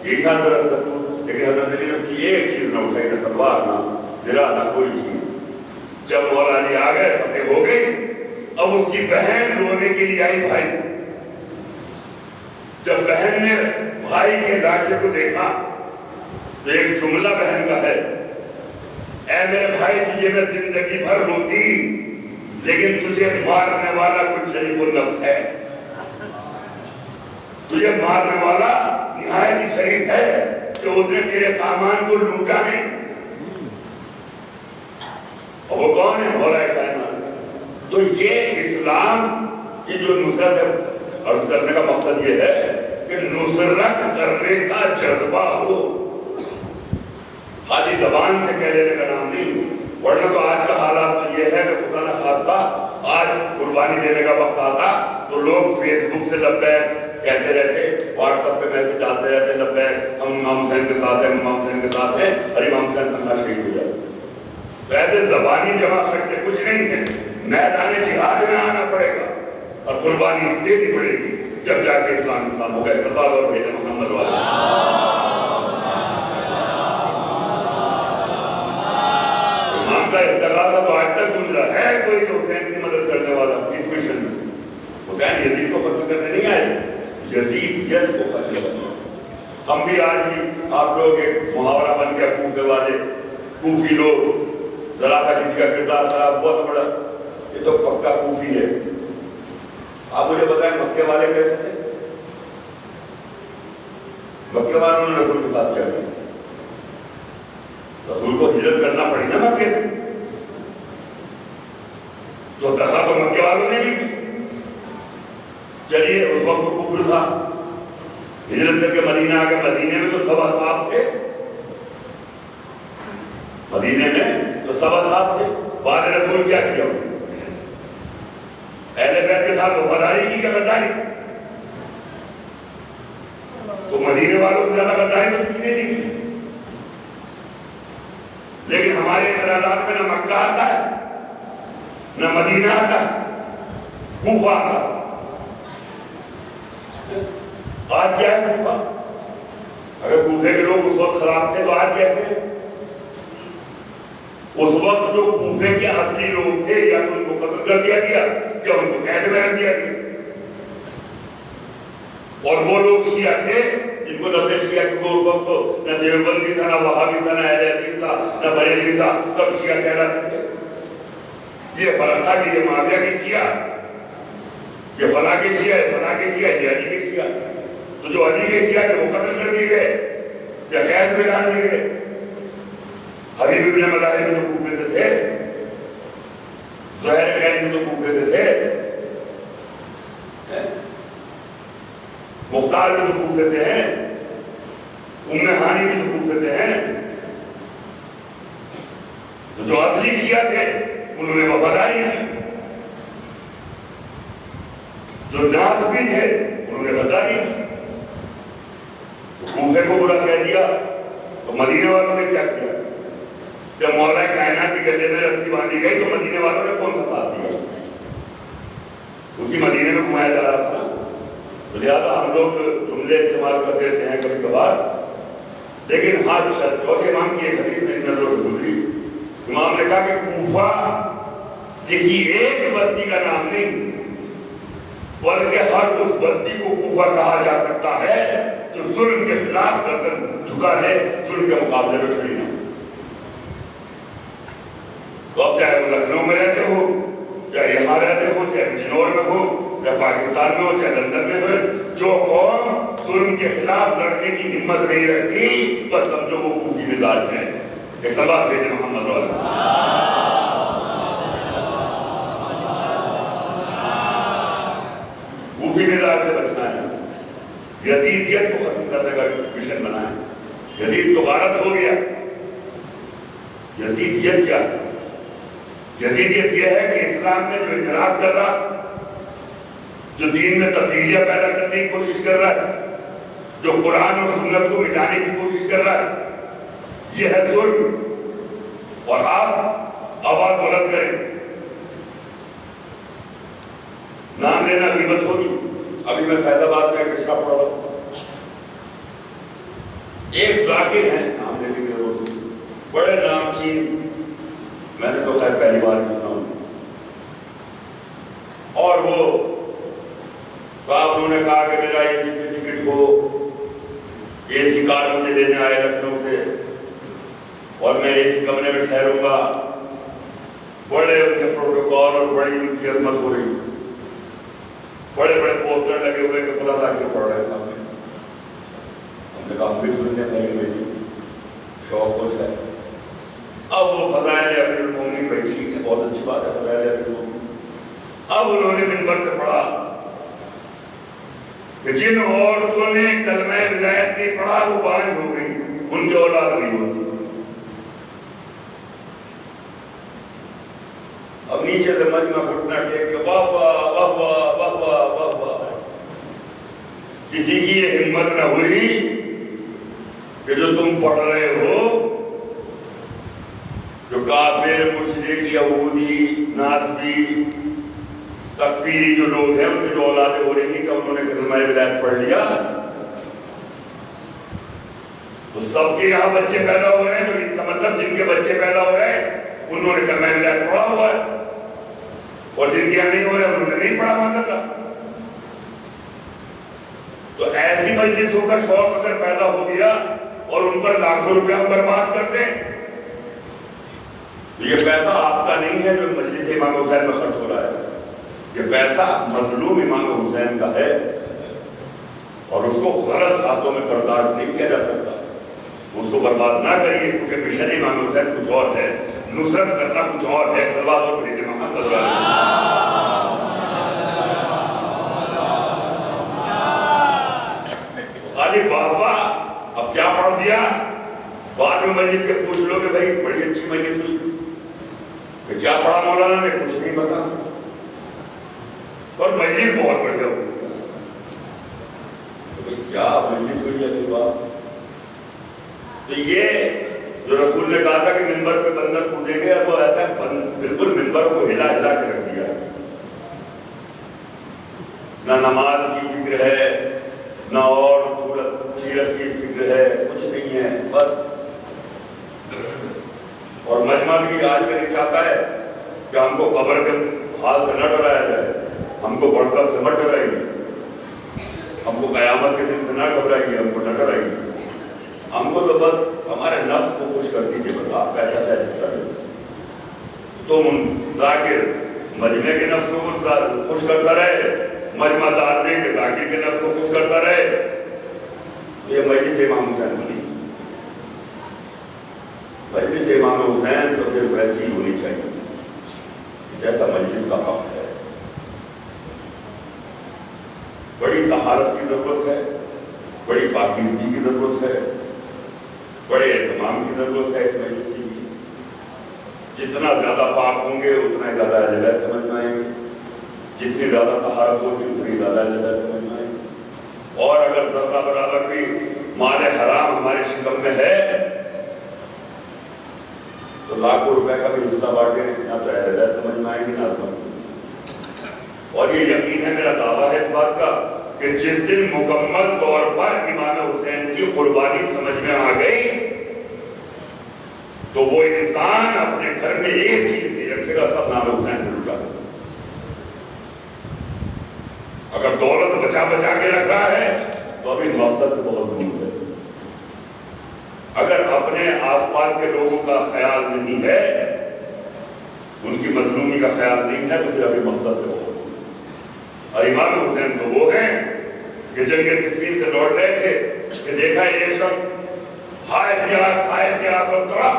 Speaker 1: یہ تھا دستور. لیکن حضرت علی نے کی ایک چیز نہ اٹھائی, نہ تلوار نہ زیرہ نہ کوئی چیز. جب مولا علی آ گئے, فتح ہو گئی, اب اس کی بہن رونے کے لیے آئی بھائی. جب بہن نے بھائی کے لاشے کو دیکھا تو ایک جملہ بہن کا ہے, اے میرے بھائی تجھے میں زندگی بھر روتی لیکن تجھے مارنے والا کوئی شریف النفس ہے, تجھے مارنے والا نہایت ہی شریف ہے کہ اس نے تیرے سامان کو لوٹا نہیں. اور وہ کون ہے؟ مولا کائنات. تو یہ اسلام کی جو نصرت ہے, عرض کرنے کا مقصد یہ ہے کہ نصرت کرنے کا جذبہ ہو, خالی زبان سے کہہ لینے کا نام نہیں. ورنہ تو آج کا حالات تو یہ ہے کہ خدا نہ خواستہ آج قربانی دینے کا وقت آتا تو لوگ فیس بک سے لبیک کہتے رہتے, واٹس ایپ پہ میسج ڈالتے رہتے, لبیک ہم امام حسین کے ساتھ ہیں, امام حسین کے ساتھ ہیں, اور امام حسین تنہا شہید ہو جاتے. ویسے زبانی جمع کرتے کچھ نہیں ہے, میدان جہاد میں آنا پڑے گا اور قربانی دینی پڑے گی. جب جا کے اسلام ہو گئے. صلی اللہ علیہ محمد والا. امام کا استغاثہ تو آج تک گزرا ہے کوئی جو حسین کی مدد کرنے والا اس مشن میں. حسین یزید کو قتل کرنے نہیں آئے، یزیدیت کو ختم کرنے. ہم بھی آج بھی آپ لوگ ایک محاورہ بن گیا کوفے والے، کوفی لوگ، ذرا تھا کسی کا کردار خراب ہوا تو بڑا یہ تو پکا کوفی ہے. آپ مجھے بتائیں مکے والے کیسے تھے؟ مکے والوں نے رسول کے ساتھ کیا کیا؟ رسول کو ہجرت کرنا پڑی نا مکے سے، تو دفعہ تو مکے والوں نے بھی کی. چلیے اس وقت تو کفر تھا، ہجرت کر کے مدینہ آ کے مدینے میں تو سب اصحاب تھے، مدینے میں تو سب اصحاب تھے. بعد رسول کیا کیا؟ اہل بیت کے ساتھ وفاداری کی کیا غداری؟ تو مدینے والوں سے زیادہ غداری تو کسی نے نہیں کی. لیکن ہمارے اعتراضات میں نہ مکہ آتا ہے، نہ مدینہ آتا ہے، کوفہ آتا ہے. آج کیا ہے کوفہ؟ اگر کوفے کے لوگ اس وقت خراب تھے تو آج کیسے ہیں؟ اس وقت جو کوفے کے اصلی لوگ تھے یا تو ان کو قتل کر دیا گیا یا ان کو قید میں رکھ دیا گیا. اور وہ لوگ شیعہ تھے جن کو لفظ شیعہ کے اس وقت تو نہ دیوبندی تھا، نہ وہابی تھا، نہ اہل حدیث تھا، نہ بریلوی تھا، سب شیعہ کہلاتے تھے. یہ فرق تھا کہ یہ معاویہ کے شیعہ، یہ فلاں کے شیعہ، فلاں کے شیعہ، یہ علی کے شیعہ. تو جو علی کے شیعہ تھے وہ قتل کر دیے گئے یا قید میں ڈال دیے گئے. حبیب ابن مظاہر میں تو کوفے سے تھے، زہیر قید میں تو کوفے سے تھے، مختار بھی تو کوفے سے ہیں، ام ہانی بھی تو کوفے سے ہیں. تو جو اصلی شیعہ تھے انہوں نے وفاداری کی، جو ناسبی تھے انہوں نے غداری کی. کوفے کو برا کہہ دیا تو مدینے والوں نے کیا کیا؟ جب مولا کائنات کے گلے میں رسی باندھی گئی تو مدینے والوں نے کون سا ساتھ دیا؟ اسی مدینے میں گھمایا جا رہا تھا نا. لہٰذا ہم لوگ جملے استعمال کر دیتے ہیں کبھی کبھار، لیکن ہاں چوتھے امام کی ایک حدیث میں نظروں سے گزری. امام نے کہا کہ کوفہ کسی ایک بستی کا نام نہیں، بلکہ ہر اس بستی کو کوفہ کہا جا سکتا ہے جو ظلم کے خلاف گردن جھکا لے، ظلم کے مقابلے میں کھڑی نہ. تو اب چاہے وہ لکھنؤ میں رہتے ہو، چاہے یہاں رہتے ہو، چاہے بجنور میں ہو، چاہے پاکستان میں ہو، چاہے لندن میں ہو، جو قوم ظلم کے خلاف لڑنے کی ہمت نہیں رکھتی بس سمجھو وہ کوفی مزاج ہے. ایک سوال بھیجے محمد والا. کوفی مزاج سے بچنا ہے، یزیدیت کو ختم کرنے کا مشن بنا ہے. یزید تو غارت ہو گیا. یزیدیت کیا ہے؟ یزیدیت یہ ہے کہ اسلام میں جو انحراف کر رہا، جو دین میں تبدیلیاں پیدا کرنے کی کوشش کر رہا ہے، جو قرآن اور سنت کو مٹانے کی کوشش کر رہا ہے، یہ ہے ظلم. اور آپ آواز بلند کریں. نام لینا غیبت ہوگی. ابھی میں فیض آباد میں کشرا پڑھ رہا ہوں، ایک ذاکر ہیں، نام لینے کی ضرورت نہیں، بڑے نام چین، میں نے تو خیر پہلی بار سنا ہوں. اور وہ صاحب انہوں نے کہا کہ میرا اے سی سے ٹکٹ ہو، اے سی کارڈ مجھے لینے آئے لکھنؤ سے، اور میں اے سی کمرے میں ٹھہروں گا. بڑے ان کے پروٹوکول اور بڑی ان کی عظمت ہو رہی، بڑے بڑے پوسٹر لگے ہوئے کہ فلاں ذاکر پڑھ رہے تھے. ہم نے کہا ہم بھی سننے چاہیے، شوق ہو جائے. اب وہ فضائل امیر المومنین بیٹھی ہے، بہت اچھی بات ہے فضائل امیر المومنین. اب انہوں نے منبر سے پڑھا کہ جن عورتوں نے کلمہ ولایت نہیں پڑھا وہ بانجھ ہو گئی، ان کی اولاد نہیں ہوتی. اب نیچے سے مجمع گھٹنا ٹیک کے واہ واہ واہ واہ واہ واہ واہ واہ. کسی کی یہ ہمت نہ ہوئی کہ جو تم پڑھ رہے ہو، جو کافر، مشرک، یہودی، ناسبی، تکفیری جو لوگ ہیں ان کی جو اولادیں ہو رہی ہیں کہ انہوں نے کلمہ ولایت پڑھ لیا تو سب کے یہاں بچے پیدا ہو رہے ہیں، تو اس کا مطلب جن کے بچے پیدا ہو رہے ہیں انہوں نے کلمہ ولایت پڑھا ہوا ہے، اور جن کے یہاں نہیں ہو رہے انہوں نے نہیں پڑھا ماشاءاللہ۔ تو ایسی مجلسوں کا شوق اگر پیدا ہو گیا اور ان پر لاکھوں روپیہ ہم برباد کر دیں تو یہ پیسہ آپ کا نہیں ہے جو مجلس امام حسین میں خرچ ہو رہا ہے، یہ پیسہ مظلوم امام حسین کا ہے، اور اس کو غلط ہاتھوں میں برداشت نہیں کیا جا سکتا۔ اس کو برباد نہ کریے، کیونکہ مشن امام حسین کچھ اور ہے، نصرت کرنا کچھ اور ہے۔ صلوات اور بھیجے محمد صلی اللہ علیہ وسلم۔ واہ واہ، اب کیا پڑھ دیا؟ بعد میں مجلس کے پوچھ لو کہ بھائی بڑی اچھی مجلس ہوئی کہ کیا پڑھا مولانا نے، کچھ نہیں پتا، اور مجلس بہت بڑھیا ہوئی۔ کیا مجلس ہوئی ہے بات؟ تو یہ جو رسول نے کہا تھا کہ منبر پہ بندر کودیں گے، وہ ایسا بالکل منبر کو ہلا ہلا کے رکھ دیا۔ نہ نماز کی فکر ہے، نہ اور سیرت کی فکر ہے، کچھ نہیں ہے بس۔ اور مجمع بھی آج کل یہ چاہتا ہے کہ ہم کو قبر کے حال سے نہ ڈرایا جائے، ہم کو بڑھتا سے مت ڈرائیے، ہم کو قیامت کے دن سے نہ گھبرائیے، ہم کو نہ ڈرائیے، ہم کو تو بس ہمارے نفس کو خوش کر دیجیے، بس آپ کیسا چاہتے کریں۔ تو ذاکر مجمع کے نفس کو خوش کرتا رہے، مجمع دار دے کے ذاکر کے نفس کو خوش کرتا رہے، یہ مجلس امام حسین بنی۔ مجلس امام حسین تو پھر ویسی ہونی چاہیے جیسا مجلس کا حق ہے۔ بڑی طہارت کی ضرورت ہے، بڑی پاکیزگی کی ضرورت ہے، بڑے اہتمام کی ضرورت ہے اس مجلس کی بھی۔ جتنا زیادہ پاک ہوں گے اتنا زیادہ اہل بیت سمجھ میں آئیں گے، جتنی زیادہ طہارت ہوگی اتنی زیادہ اہل بیت سمجھ میں آئیں گے۔ اور اگر ذرہ برابر بھی مال حرام ہمارے شکم میں ہے تو لاکھوں روپے کا بھی حصہ بانٹے، نہ تو اہل بیت سمجھ میں آئیں گے نہ مسلم۔ اور یہ یقین ہے، میرا دعویٰ ہے اس بات کا کہ جس دن مکمل طور پر امام حسین کی قربانی سمجھ میں آ گئی تو وہ انسان اپنے گھر میں ایک چیز نہیں رکھے گا، سب نام حسین میں لٹا دے۔ اگر دولت بچا بچا کے رکھ رہا ہے تو ابھی مقصد سے بہت دور ہے۔ اگر اپنے آس پاس کے لوگوں کا خیال نہیں ہے، ان کی مظلومی کا خیال نہیں ہے، تو پھر ابھی مقصد سے بہت دور ہے۔ اور امام حسین تو وہ ہیں کہ جنگ صفین سے لوٹ رہے تھے کہ دیکھا ایک شخص ہائے پیاس اور تڑپ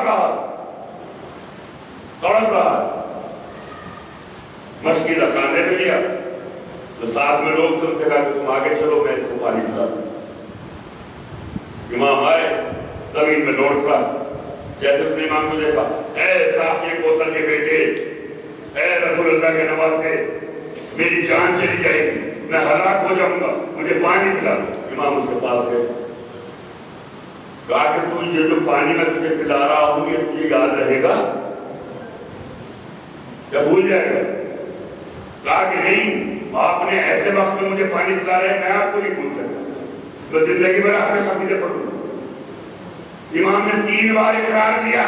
Speaker 1: رہا، مشکی کا کاندھے پہ لیا تو ساتھ میں لوگ تم سے کہا کہ تم آگے چلو، میں اس کو پانی پلا دوں۔ امام آئے، زمین میں لوٹ پڑا، جیسے اس نے امام کو دیکھا، اے صافی کوثر کے بیٹے، اے رسول اللہ کے نواسے، میری جان چلی جائے گی، میں ہلاک ہو جاؤں گا، مجھے پانی پلا دو۔ امام اس کے پاس گئے، کہا کہ تو یہ جو پانی میں تجھے پلا رہا ہوں یہ تجھے یاد رہے گا یا بھول جائے گا؟ کہا کہ نہیں، آپ نے ایسے وقت میں مجھے پانی پلا رہے ہیں، میں آپ کو نہیں بھول سکتا، میں زندگی بھر آپ کے خمیدے پڑھوں گا۔ امام نے 3 بار اقرار لیا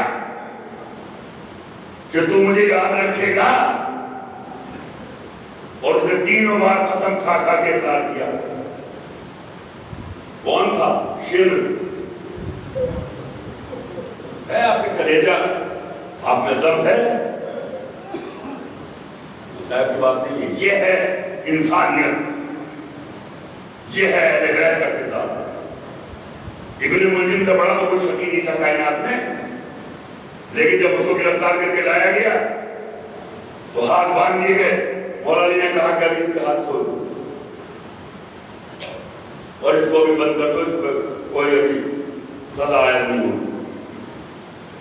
Speaker 1: کہ تو مجھے یاد رکھے گا، اور اس نے 3 بار قسم کھا کھا کے اقرار کیا۔ کون تھا؟ شمر ہے آپ کے کلیجہ، آپ میں دم ہے، صاحب کی بات نہیں ہے۔ یہ ہے انسانیت، یہ ہے اہل بیت کا کردار۔ ابن ملزم سے بڑا تو کوئی شکی نہیں تھا کائنات میں، لیکن جب اس کو گرفتار کر کے لایا گیا تو ہاتھ باندھ دیے گئے۔ مولا علی نے کہا کہ ابھی اس کے ہاتھ کھول دو اور اس کو بھی بند کر دو، اس پہ کوئی ابھی سزا عائد نہیں ہو۔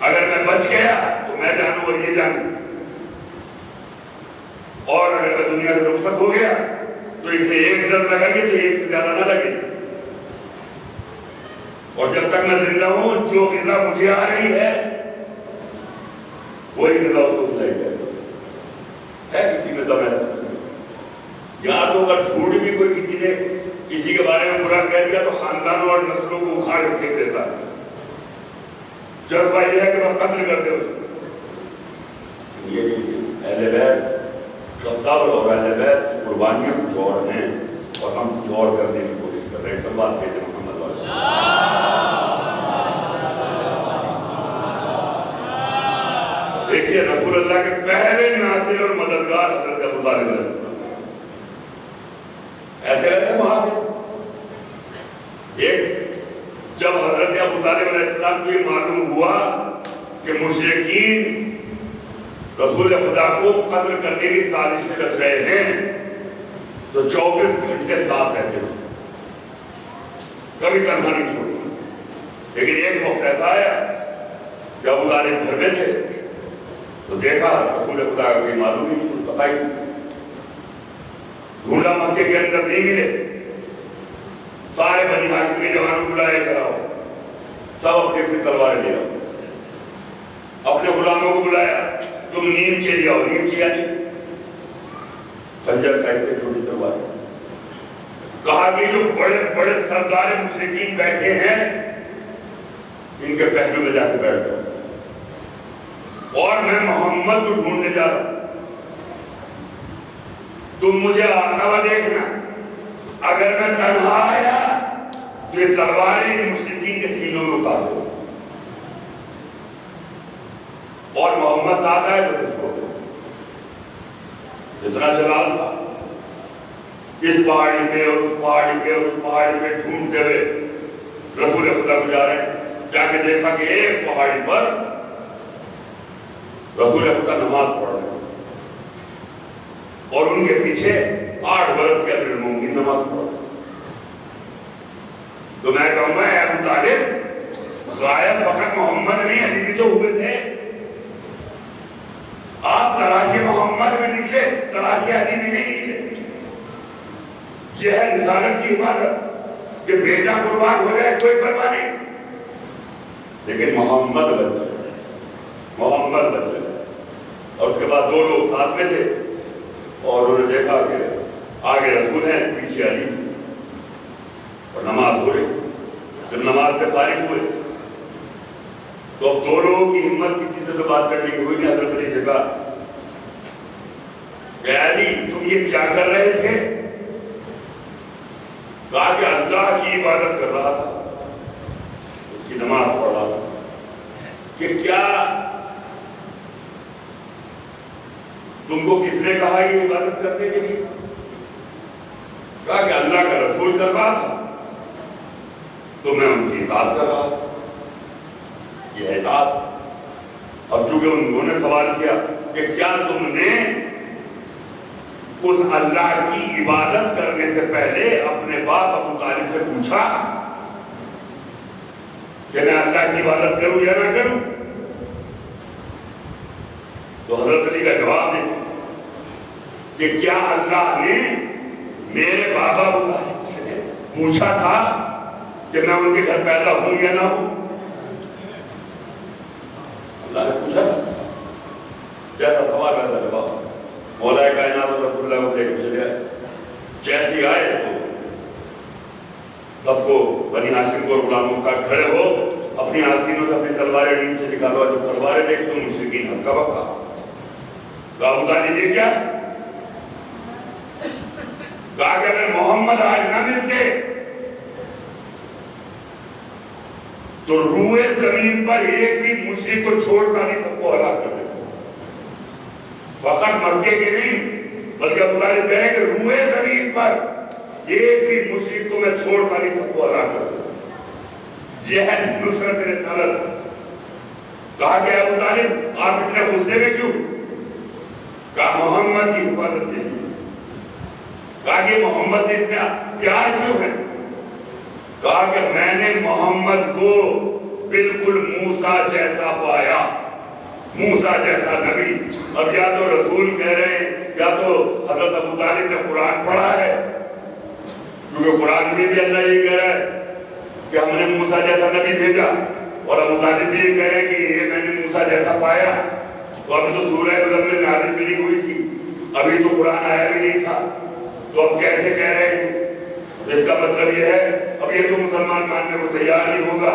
Speaker 1: اگر میں بچ گیا تو میں جانوں اور یہ جانوں، اور اگر میں دنیا سے رخصت ہو گیا تو اس میں 1 ضرب لگا گی تو 1 سے زیادہ نہ لگے، اور جب تک میں زندہ ہوں جو غذا مجھے آ رہی ہے وہی غذا اس کو کھلائی جائے۔ ہے کسی میں دم ایسا؟ یا تو اگر جھوٹ بھی کوئی کسی کے بارے میں برا کہہ دیا تو خاندانوں اور نسلوں کو اکھاڑ کے پھینک دیتا ہے. جذبہ یہ ہے کہ میں قتل کرتے ہوئے. یہ اہل بیت کا صبر اور اہل بیت کی قربانیاں کچھ اور ہیں اور ہم کچھ اور کرنے کی کوشش کر رہے ہیں. سب بات کہتے ہیں محمد والے. دیکھیے رسول اللہ کے پہلے ناصر اور مددگار حضرت ابو طالب علیہ السلام ایسے رہتے ہیں وہاں پہ. ایک جب حضرت ابو طالب علیہ السلام کو یہ معلوم ہوا کہ مشرکین رسول خدا کو قتل کرنے کی سازشیں رچ رہے ہیں تو 24 گھنٹے ساتھ رہتے تھے, کبھی تنہا نہیں چھوڑی. لیکن ایک وقت ایسا آیا کہ ابو طالب گھر میں تھے تو دیکھا رسول خدا کا کوئی معلوم ہی نہیں, پتہ ہی ڈھونڈا مکے کے اندر نہیں ملے. سارے بنی ہاشم کے جوانوں کو بلائے کراؤ, سب اپنی اپنی تلواریں لے آؤ. اپنے غلاموں کو بلایا, تم نیم چے لے آؤ. نیم چے یعنی خنجر ٹائپ کے چھوٹی تلوار. کہا کہ جو بڑے بڑے سردار مشرکین بیٹھے ہیں ان کے پہلو میں جا کے بیٹھ جاؤ اور میں محمد کو ڈھونڈنے جا رہا ہوں. تم مجھے آتا ہوا دیکھنا, اگر میں تنہا آیا تو یہ تلواریں مشرکین کے سینوں میں اتار دو, اور محمد ساتھ آئے تو کچھ ہو. جتنا جلال تھا اس پہاڑی پہ اور اس پہاڑی پہ اور اس پہاڑی پہ ڈھونڈتے ہوئے رسول خدا کو جا رہے ہیں. جا کے دیکھا کہ ایک پہاڑی پر رسول خدا نماز پڑھ رہے ہیں اور ان کے پیچھے 8 برس کے امیر المومنین نماز پڑھ رہے ہیں. تو میں کہوں گا اے ابو طالب, غائب فقط محمد نہیں, علی بھی تو ہوئے تھے. آپ تلاشی محمد میں نکلے, تلاشی علی میں نہیں نکلے. یہ ہے رسالت کی عبادت کہ بیٹا قربان ہو جائے کوئی پرواہ نہیں, لیکن محمد بن جائے, محمد بن جائے. اور اس کے بعد 2 لوگ ساتھ میں تھے اور انہوں نے دیکھا کہ آگے رسول ہیں پیچھے علی, اور نماز ہو رہی. جب نماز سے فارغ ہوئے تو اب 2 لوگوں کی ہمت کسی سے تو بات کرنے کی ہوئی نہیں. حضرت علی سے کہا کہ علی تم یہ کیا کر رہے تھے؟ کہا کہ اللہ کی عبادت کر رہا تھا, اس کی نماز پڑھ رہا تھا. کہ کیا تم کو کس نے کہا یہ عبادت کرنے کے لیے؟ کہا کہ اللہ کا رسول کر رہا تھا تو میں ان کی اطاعت کر رہا تھا. یہ ہے اطاعت. اب چونکہ انہوں نے سوال کیا کہ کیا تم نے اس اللہ کی عبادت کرنے سے پہلے اپنے باپ ابو طالب سے پوچھا کہ میں اللہ کی عبادت کروں یا نہ کروں؟ تو حضرت علی کا جواب ہے کہ کیا اللہ نے میرے بابا ابو طالب سے پوچھا تھا کہ میں ان کے گھر پیدا ہوں یا نہ ہوں؟ اللہ نے پوچھا تھا. جیسا سوال ویسا جواب. مولا کائنات اور رسول اللہ کو لے کے چلے آئے. جیسے آئے تو سب کو بنی ہاشم کو غلاموں کا کھڑے ہو, اپنی آستینوں سے اپنی تلواریں نیچے نکالو. جب تلواریں دیکھی تو مشرکین ہکا بکا. کہا ابو طالب یہ کیا؟ کہا کہ اگر محمد آج نہ ملتے تو روئے زمین پر ایک بھی مشرک کو چھوڑتا نہیں, سب کو ہلاک کر دیتا. فقط مکے کے نہیں بلکہ ابو طالب کہہ رہے ہیں کہ روئے زمین پر ایک بھی مشرک کو میں چھوڑتا نہیں, سب کو ہلاک کر دیتا. یہ ہے نصرت رسالت. کہا کہ ابو طالب آپ اتنے غصے میں کیوں؟ کہا محمد کی حفاظت کے لیے. کہا کہ محمد سے اتنا پیار کیوں ہے؟ کہا کہ میں نے محمد کو بالکل موسیٰ جیسا پایا, موسیٰ جیسا نبی. اب یا تو رسول کہہ رہے ہیں یا تو حضرت ابو طالب نے قرآن پڑھا ہے, کیونکہ قرآن میں بھی اللہ یہ کہہ رہا ہے کہ ہم نے موسیٰ جیسا نبی بھیجا, اور ابو طالب بھی یہ کہہ رہے ہیں کہ یہ میں نے موسیٰ جیسا پایا. تو ابھی تو سورہ مزمل نازل بھی نہیں ہوئی تھی, ابھی تو قرآن آیا بھی نہیں تھا. تو اب کیسے کہہ رہے ہیں؟ اس کا مطلب یہ ہے اب یہ تو مسلمان ماننے کو تیار نہیں ہوگا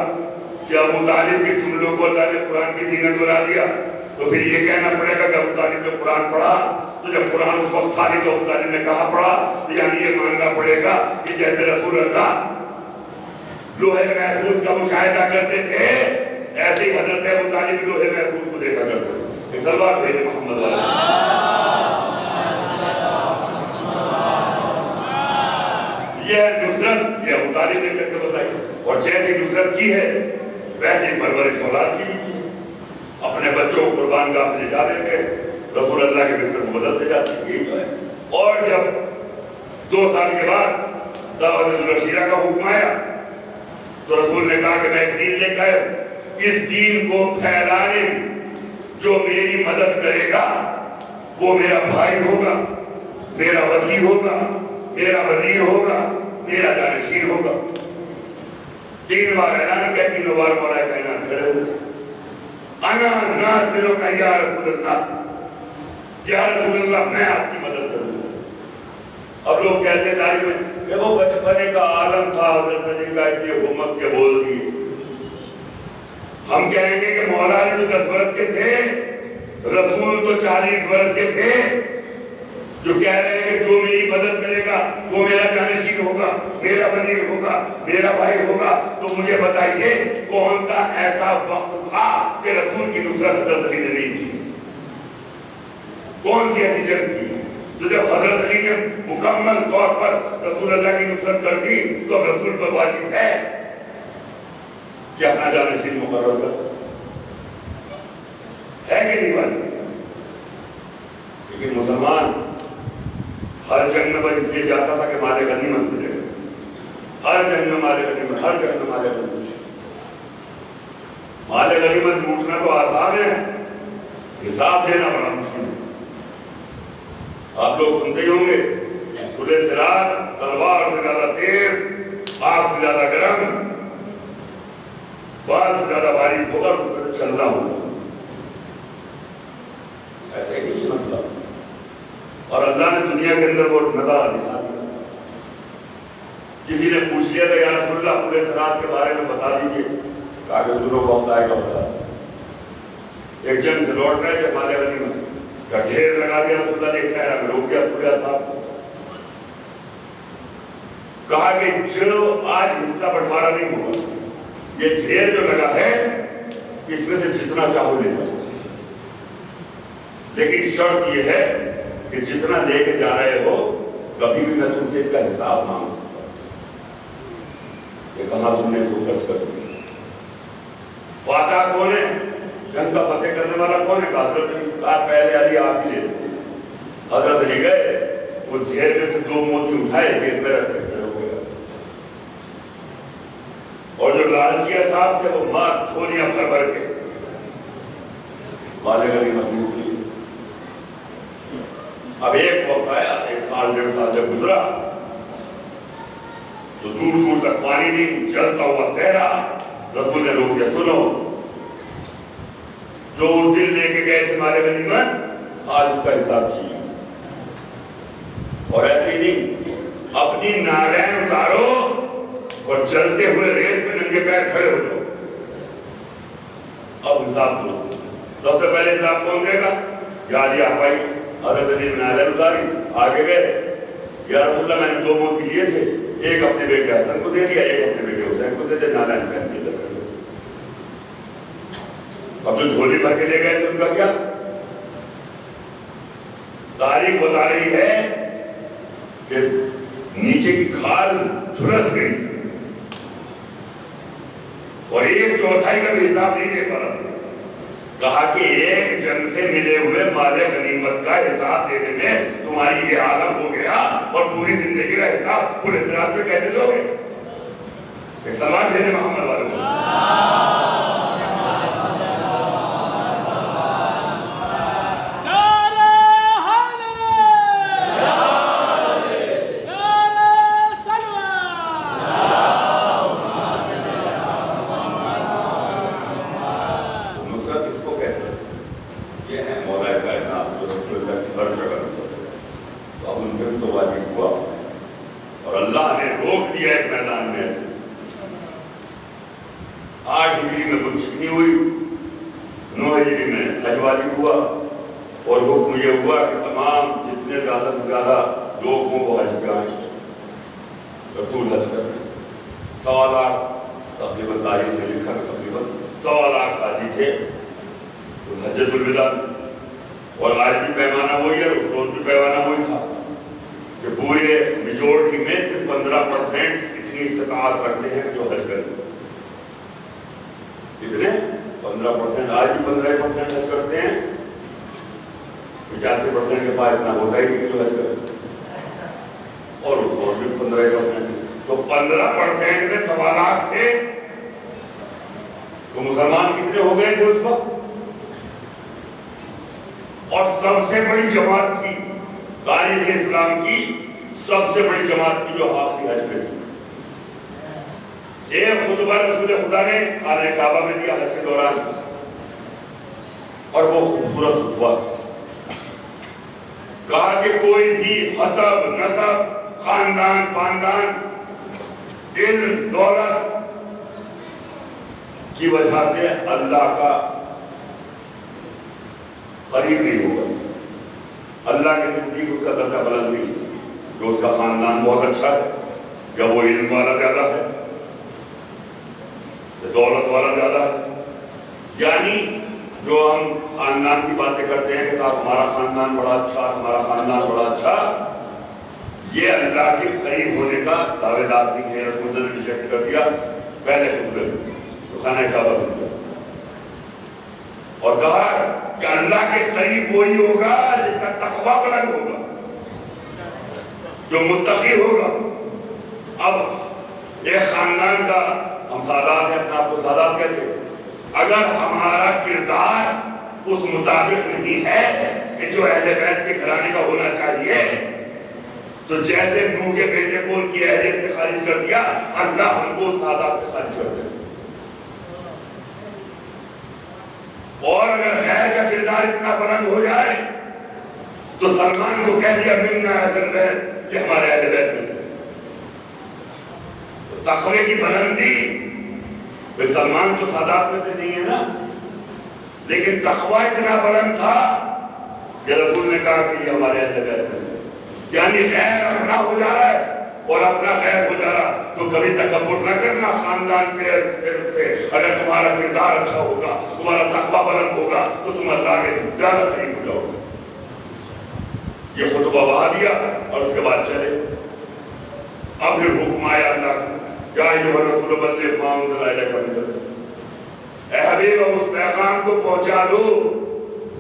Speaker 1: کہ ابو طالب کے جملوں کو اللہ نے قرآن کی زینت بنا دیا، تو پھر یہ کہنا پڑے گا کہ ابو طالب نے قرآن پڑھا، تو جب قرآن اس وقت تھا نہیں تو ابو طالب نے کہاں پڑھا؟ تو یعنی یہ ماننا پڑے گا کہ جیسے رسول اللہ لوہے محفوظ کا مشاہدہ کرتے تھے ایسے ہی حضرت ابو طالب لوہے محفوظ کو دیکھا کرتے تھے۔ ایک سلوات بھیجے محمد والے۔ یہ نصرت یہ ابو طالب نے کر کے بتائی، اور جیسی نصرت کی ہے ویسے پرورش اولاد کی بھی کی، اپنے بچوں کو قربان گاہ لے جا دیتے ہیں، رسول اللہ کے بستر کو بدلتے جاتے ہیں، یہی تو ہے۔ اور جب 2 سال کے بعد دعوت الرشیدہ کا حکم آیا تو رسول نے کہا کہ میں ایک دین لے کے آیا، اس دین کو پھیلانے میں جو میری مدد کرے گا وہ میرا بھائی ہوگا، میرا وزیر ہوگا، میرا وزیر ہوگا، میرا جانشین ہوگا۔ 3 بار اعلان کیا، 3 بار مولا کائنات کھڑے ہوئے، انا ناصرک یا رسول اللہ، یا رسول اللہ میں آپ کی مدد کروں۔ اب لوگ کہتے ہیں تاریخ میں کہ وہ بچپنے کا عالم تھا حضرت علی کا، اس لیے حکومت کے بول دیے۔ ہم کہیں گے کہ مولا علی تو 10 برس کے تھے، رسول تو 40 برس کے تھے، جو کہہ رہے ہیں کہ جو میری مدد کرے گا وہ میرا جانشین ہوگا، میرا وزیر ہوگا، میرا بھائی ہوگا۔ تو مجھے بتائیے کون سا ایسا وقت تھا کہ رسول کی نصرت حضرت علی نے نہیں کی؟ کون سی ایسی جنگ تھی؟ تو جب حضرت علی نے مکمل طور پر رسول اللہ کی نصرت کر دی تو اب رسول پر واجب ہے کہ اپنا جانشین مقرر کر، ہے کہ نہیں واجب؟ لیکن مسلمان ہر جنگ میں بس اس لیے جاتا تھا کہ مال غنیمت ملے گا، ہر جنگ میں مال غنیمت، ہر جنگ میں مال غنیمت۔ مال غنیمت لوٹنا تو آسان ہے، حساب دینا بڑا مشکل ہے۔ آپ لوگ سنتے ہی ہوں گے کھلے سراج تلوار سے زیادہ تیز، آگ سے زیادہ گرم، بال سے زیادہ باریک ہوگا تو چلنا ہوگا۔ ایسا ہی نہیں مسئلہ، اور اللہ نے دنیا کے اندر وہ نظارہ دکھا دیا۔ کسی نے پوچھ لیا تھا یا رسول اللہ پورے سرات کے بارے میں بتا دیجئے، کہا کہ دونوں وقت آئے گا بتا۔ ایک جنگ سے لوٹ رہے تھے مال غنیمت کا ڈھیر لگا دیا رسول اللہ نے، ایک صحرا میں روک گیا پورے اصحاب، کہا کہ جو آج حصہ بٹوارا نہیں ہوگا، یہ ڈھیر جو لگا ہے اس میں سے جتنا چاہو لے جاؤ، لیکن شرط یہ ہے کہ جتنا لے کے جا رہے ہو کبھی بھی میں تم سے اس کا حساب مانگ سکتا ہوں۔ یہ کہاں تم نے اس کو خرچ کر دیا؟ فاتح کون ہے؟ جنگ کا فتح کرنے والا کون ہے؟ حضرت علی۔ کہا پہلے علی آپ ہی لے لو۔ حضرت علی گئے، وہ ڈھیر میں سے 2 موتی اٹھائے، جیب میں رکھ کے کھڑے ہو گئے، اور جو لالچی اصحاب تھے وہ مار جھولیاں بھر بھر کے مال غنیمت لوٹ لی۔ اب ایک وقت آیا، 1 سال 1.5 سال جب گزرا تو دور دور تک پانی نہیں، جلتا ہوا صحرا۔ رسول نے روک دیا، سنو جو دل لے کے گئے تھے مال غنیمت آج اس کا حساب چاہیے، اور ایسے ہی نہیں، اپنی نالین اتارو اور چلتے ہوئے ریت پہ ننگے پیر کھڑے ہو جاؤ، اب حساب دو۔ سب سے پہلے حساب کون دے گا؟ یا علی آبائی۔ حضرت علی نے نالین اتاری، آگے گئے، یا رسول اللہ میں نے 2 موتی لیے تھے، ایک اپنے بیٹے حسن کو دے دیا، ایک اپنے بیٹے حسین کو دے دیا، نالین پہن کے لگے۔ اب جو جھولی بھر کے لے گئے تھے ان کا کیا؟ تاریخ بتا رہی ہے کہ نیچے کی کھال جھلس گئی اور 1/4 کا بھی حساب نہیں دے پا رہا۔ کہا کہ ایک جنگ سے ملے ہوئے مال غنیمت کا حساب دینے میں تمہاری یہ عالم ہو گیا، اور پوری زندگی کا حساب پورے صراط پہ کیسے دو گے؟ ایک سوال بھیجے محمد والے کو۔ اب ان پہ بھی تو واجب ہوا 8 ہجری میں گلشکنی ہوئی، 9 ہجری میں حج واجب ہوا، اور حکم یہ ہوا کہ تمام جتنے زیادہ سے زیادہ لوگ وہ حج پہ آئیں، رسول حج کر 1.25 لاکھ تقریباً تاریخ میں لکھا ہے، تقریباً 1.25 لاکھ حاجی تھے حجۃ الوداع۔ اور آج بھی پیمانہ وہی ہے، اس روز بھی پیمانہ وہی تھا کہ پورے میجورٹی میں صرف 15% اتنی استطاعت رکھتے ہیں جو حج کریں۔ اتنے 15%، آج بھی 15% حج کرتے ہیں، 85% کے پاس اتنا ہوتا ہی نہیں جو حج کریں، اور اس کو بھی 15%۔ تو 15% میں 1.25 لاکھ تھے، تو مسلمان کتنے ہو گئے تھے اس وقت؟ اور سب سے بڑی جماعت تھی تاریخ اسلام کی، سب سے بڑی جماعت تھی جو آخری حج میں تھی۔ ایک خطبہ رسول خدا نے خانہ کعبہ میں دیا حج کے دوران، اور وہ خوبصورت خطبہ، کہا کہ کوئی بھی حسب، نسب، خاندان، پاندان، علم، دولت کی وجہ سے اللہ کا قریب نہیں ہوگا، اللہ کے نزدیک اس کا درجہ بلند نہیں ہے، جو اس کا خاندان بہت اچھا ہے، یا وہ علم والا زیادہ ہے، یا دولت والا زیادہ ہے۔ یعنی جو ہم خاندان کی باتیں کرتے ہیں کہ صاحب ہمارا خاندان بڑا اچھا، ہمارا خاندان بڑا اچھا، یہ اللہ کے قریب ہونے کا دعوے دار نہیں ہے۔ رسول نے ریجیکٹ کر دیا پہلے خطبے میں، تو خانہ کعبہ میں، اور کہا کہ اللہ کے قریب وہی ہوگا جس کا تقویٰ بلند ہوگا، جو متقی ہوگا۔ اب ایک خاندان کا ہم سادات ہیں، اپنا آپ کو سادات کہتے ہیں، اگر ہمارا کردار اس مطابق نہیں ہے کہ جو اہل بیت کے گھرانے کا ہونا چاہیے، تو جیسے نوح کے بیٹے کو ان کی اہلیت سے خارج کر دیا، اللہ ہم کو سادات سے خارج کر دے۔ اور اگر خیر کا کردار اتنا بلند ہو جائے تو سلمان کو کہہ دیا منا اہل بیت، کہ ہمارے اہل بیت میں سے۔ تو تقوی کی بلندی، بھئی سلمان تو سادات میں سے نہیں ہے نا، لیکن تقوی اتنا بلند تھا کہ رسول نے کہا کہ یہ ہمارے اہل بیت میں سے۔ یعنی غیر اپنا ہو جا رہا ہے اور اپنا غیر ہو جا رہا، تو کبھی تکبر نہ کرنا خاندان پہ، اگر تمہارا کردار اچھا ہوگا، تمہارا تقویٰ بلند ہوگا، تو تم اللہ کے زیادہ قریب ہو جاؤ گے۔ یہ خطبہ بہا دیا اور اس کے بعد چلے۔ اب پھر حکم آیا اللہ کا، یا ایھا الرسول بلغ ما انزل الیک من ربک، اے حبیب اب اس پیغام کو پہنچا دو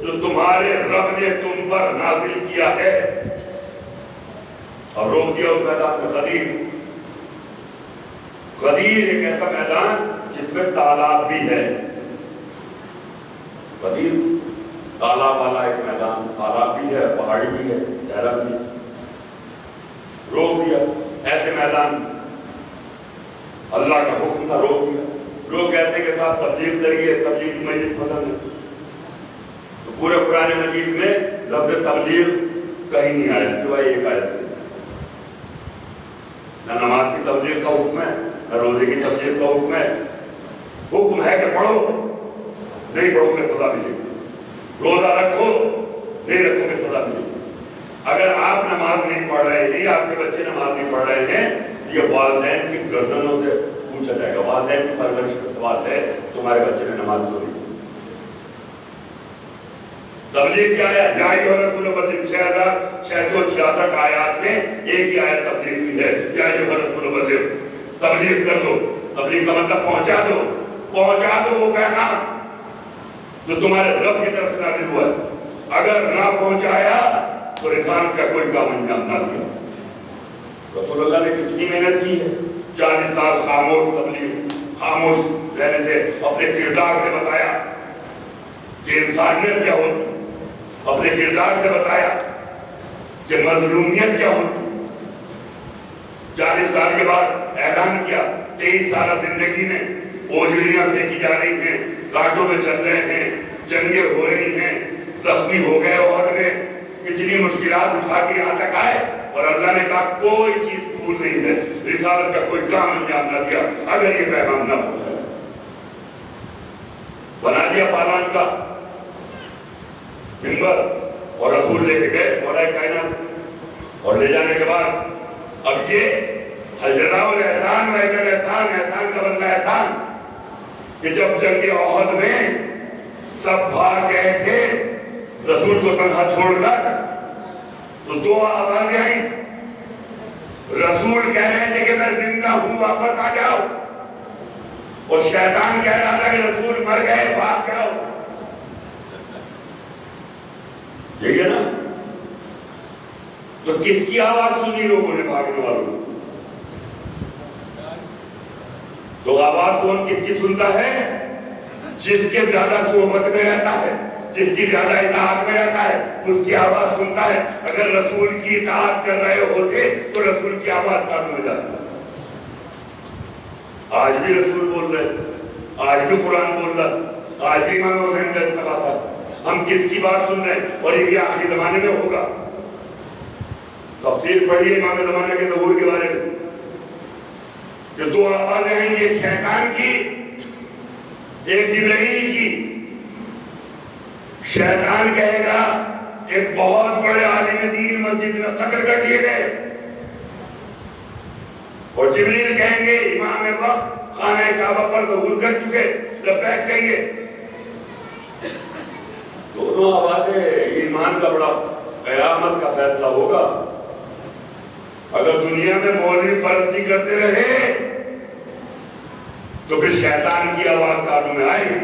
Speaker 1: جو تمہارے رب نے تم پر نازل کیا ہے۔ اب روک دیا اس میدان میں غدیر۔ غدیر ایک ایسا میدان جس میں تالاب بھی ہے، غدیر تالاب والا ایک میدان، تالاب بھی ہے، پہاڑی بھی ہے، گہرا بھی ہے۔ روک دیا ایسے میدان، اللہ کا حکم تھا، روک دیا۔ لوگ کہتے ہیں کہ صاحب تبلیغ کریے، تبلیغ کی مجلس پسند ہے، تو پورے قرآن مجید میں لفظ تبلیغ کہیں نہیں آیا سوائے ایک آیت میں۔ نہ نماز کی تبلیغ کا حکم ہے، نہ روزے کی تبلیغ کا حکم ہے۔ حکم ہے کہ پڑھو، نہیں پڑھو گے سزا ملے گی، روزہ رکھو، نہیں رکھو گے سزا ملے گی۔ اگر آپ نماز نہیں پڑھ رہے ہیں یا آپ کے بچے نماز نہیں پڑھ رہے ہیں، یہ والدین کی گردنوں سے پوچھا جائے گا، والدین کی پرورش کا سوال ہے، تمہارے بچے نے نماز تو نہیں۔ تبلیغ کیا ہے؟ یا ایھا الرسول بلغ 6666 آیات میں ایک ہی آیت تبلیغ کی ہے، یا ایھا الرسول بلغ، تبلیغ کر دو۔ تبلیغ کا مطلب پہنچا دو، پہنچا دو وہ پیغام جو تمہارے رب کی طرف سے نازل ہوا ہے۔ اگر نہ پہنچایا تو رسالت کا کوئی کام انجام نہ دیا۔ رسول اللہ نے کتنی محنت کی ہے، 40 سال خاموش تبلیغ، خاموش رہنے سے اپنے کردار سے بتایا کہ انسانیت کیا ہوتی، اپنے کردار سے بتایا کہ مظلومیت کیا ہوتی۔ 40 سال کے بعد اعلان کیا، 23 سالہ زندگی میں اوجڑیاں پھینکی جا رہی ہیں، کانٹوں میں چل رہے ہیں، جنگیں ہو رہی ہیں، زخمی ہو گئے عہد میں، اتنی مشکلات اٹھا کے یہاں تک آئے، اور اللہ نے کہا کوئی چیز بھول نہیں ہے، رسالت کا کوئی کام انجام نہ دیا اگر یہ پیغام نہ پہنچایا۔ دیا پالان کا منبر اور رسول لے کے گئے مولا کائنات، اور لے جانے کے بعد اب یہ الجزاء الاحسان و الاحسان، احسان کا بدلہ احسان، کہ جب جنگ احد میں سب بھاگ گئے تھے رسول کو تنہا چھوڑ کر، تو دو آوازیں آئیں، رسول کہہ رہے تھے کہ میں زندہ ہوں واپس آ جاؤ، اور شیطان کہہ رہا تھا کہ رسول مر گئے بھاگ جاؤ۔ یہی ہے نا؟ تو کس کی آواز سنی لوگوں نے بھاگنے والوں نے؟ تو آواز کون کس کی سنتا ہے؟ جس کے زیادہ صحبت میں رہتا ہے، جس کی زیادہ اطاعت میں رہتا ہے، اس کی آواز سنتا ہے۔ اگر رسول کی اطاعت کر رہے ہوتے تو رسول کی آواز کانوں میں جاتی۔ آج بھی رسول بول رہے، آج بھی قرآن بول رہا، آج بھی امام حسین کا استغاثہ، ہم کس کی بات سن رہے ہیں؟ اور یہی آخری زمانے میں ہوگا۔ تفسیر پڑھیے امام زمانے کے ظہور کے بارے میں، کہ دو آوازیں ہیں، ایک شیطان کی، ایک جبرائیل کی۔ شیطان کہے گا ایک بہت بڑے عالم دین مسجد میں قتل کر دیے گئے، اور جبریل کہیں گے امام وقت خانہ کعبہ پر ظہور کر چکے، لبیک کہیں گے۔ دونوں آوازیں ایمان کا بڑا قیامت کا فیصلہ ہوگا۔ اگر دنیا میں مولوی پرستی کرتے رہے تو پھر شیطان کی آواز کانوں میں آئے گی،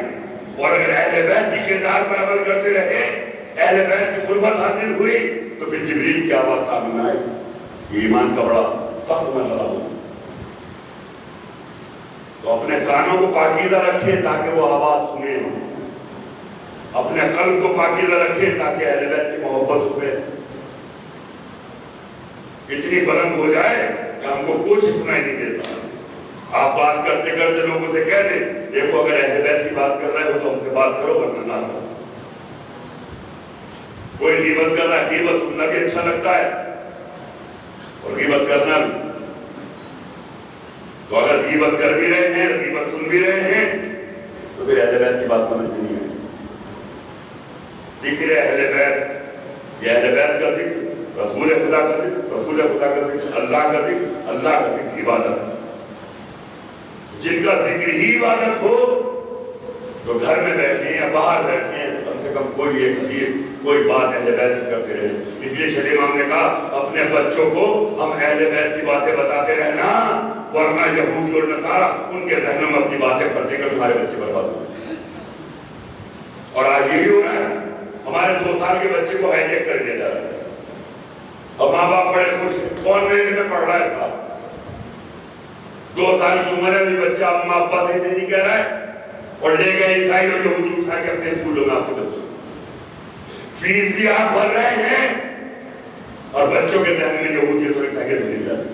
Speaker 1: اور اگر اہل بیت کی کردار پر عمل کرتے رہے، اہل بیت کی قربت حاصل ہوئی، تو پھر جبریل کی آواز کانوں میں آئے گی۔ یہ ایمان کا بڑا سخت مسئلہ ہوگا۔ تو اپنے کانوں کو پاکیزہ رکھیں تاکہ وہ آواز سنیں ہوں، اپنے قلب کو پاکیزہ رکھیں تاکہ اہل بیت کی محبت ہوئے اتنی بلند ہو جائے کہ ہم کو کچھ سنائی نہیں دیتا۔ آپ بات کرتے کرتے لوگوں سے کہہ دیں، دیکھو اگر اہل بیت کی بات کر رہے ہو تو ہم سے بات کرو، ورنہ نہ کرو۔ کوئی غیبت کر رہا ہے، غیبت سننا بھی اچھا لگتا ہے اور غیبت کرنا بھی۔ تو اگر غیبت کر بھی رہے ہیں، غیبت سن بھی رہے ہیں، تو پھر اہل بیت کی بات سمجھ بھی نہیں ہے۔ ذکر اہل بیت، یہ اہل بیت کا ذکر، رسول خدا کا ذکر، رسول خدا کا ذکر، اللہ کا ذکر، اللہ کا ذکر عبادت۔ جن کا ذکر ہی عبادت ہو تو گھر میں بیٹھے یا باہر بیٹھے کم سے کم کوئی ایک حدیث، کوئی بات اہل بیت کی کرتے رہے۔ اس لیے چھٹے امام نے کہا اپنے بچوں کو ہم اہل بیت کی باتیں بتاتے رہنا، ورنہ یہودی اور نصارہ ان کے ذہنوں میں اپنی باتیں بھر دے کر تمہارے بچے برباد ہو جائیں۔ اور آج یہی ہو رہا ہے، ہمارے 2 سال کے بچے کو ہائیجیک کر دیا جا رہا ہے، اور ماں باپ بڑے خوش ہیں، کون مہینے میں پڑھ رہا ہے صاحب؟ 2 سال کی عمر ہے بھی بچہ اماں ابا صحیح سے نہیں کہہ رہا ہے، اور لے گئے عیسائی اور یہودی اٹھا کے اپنے اسکولوں میں آپ کے بچوں، فیس بھی آپ بھر رہے ہیں اور بچوں کے ذہن میں یہودیت اور عیسائیت بھری جا رہی ہے۔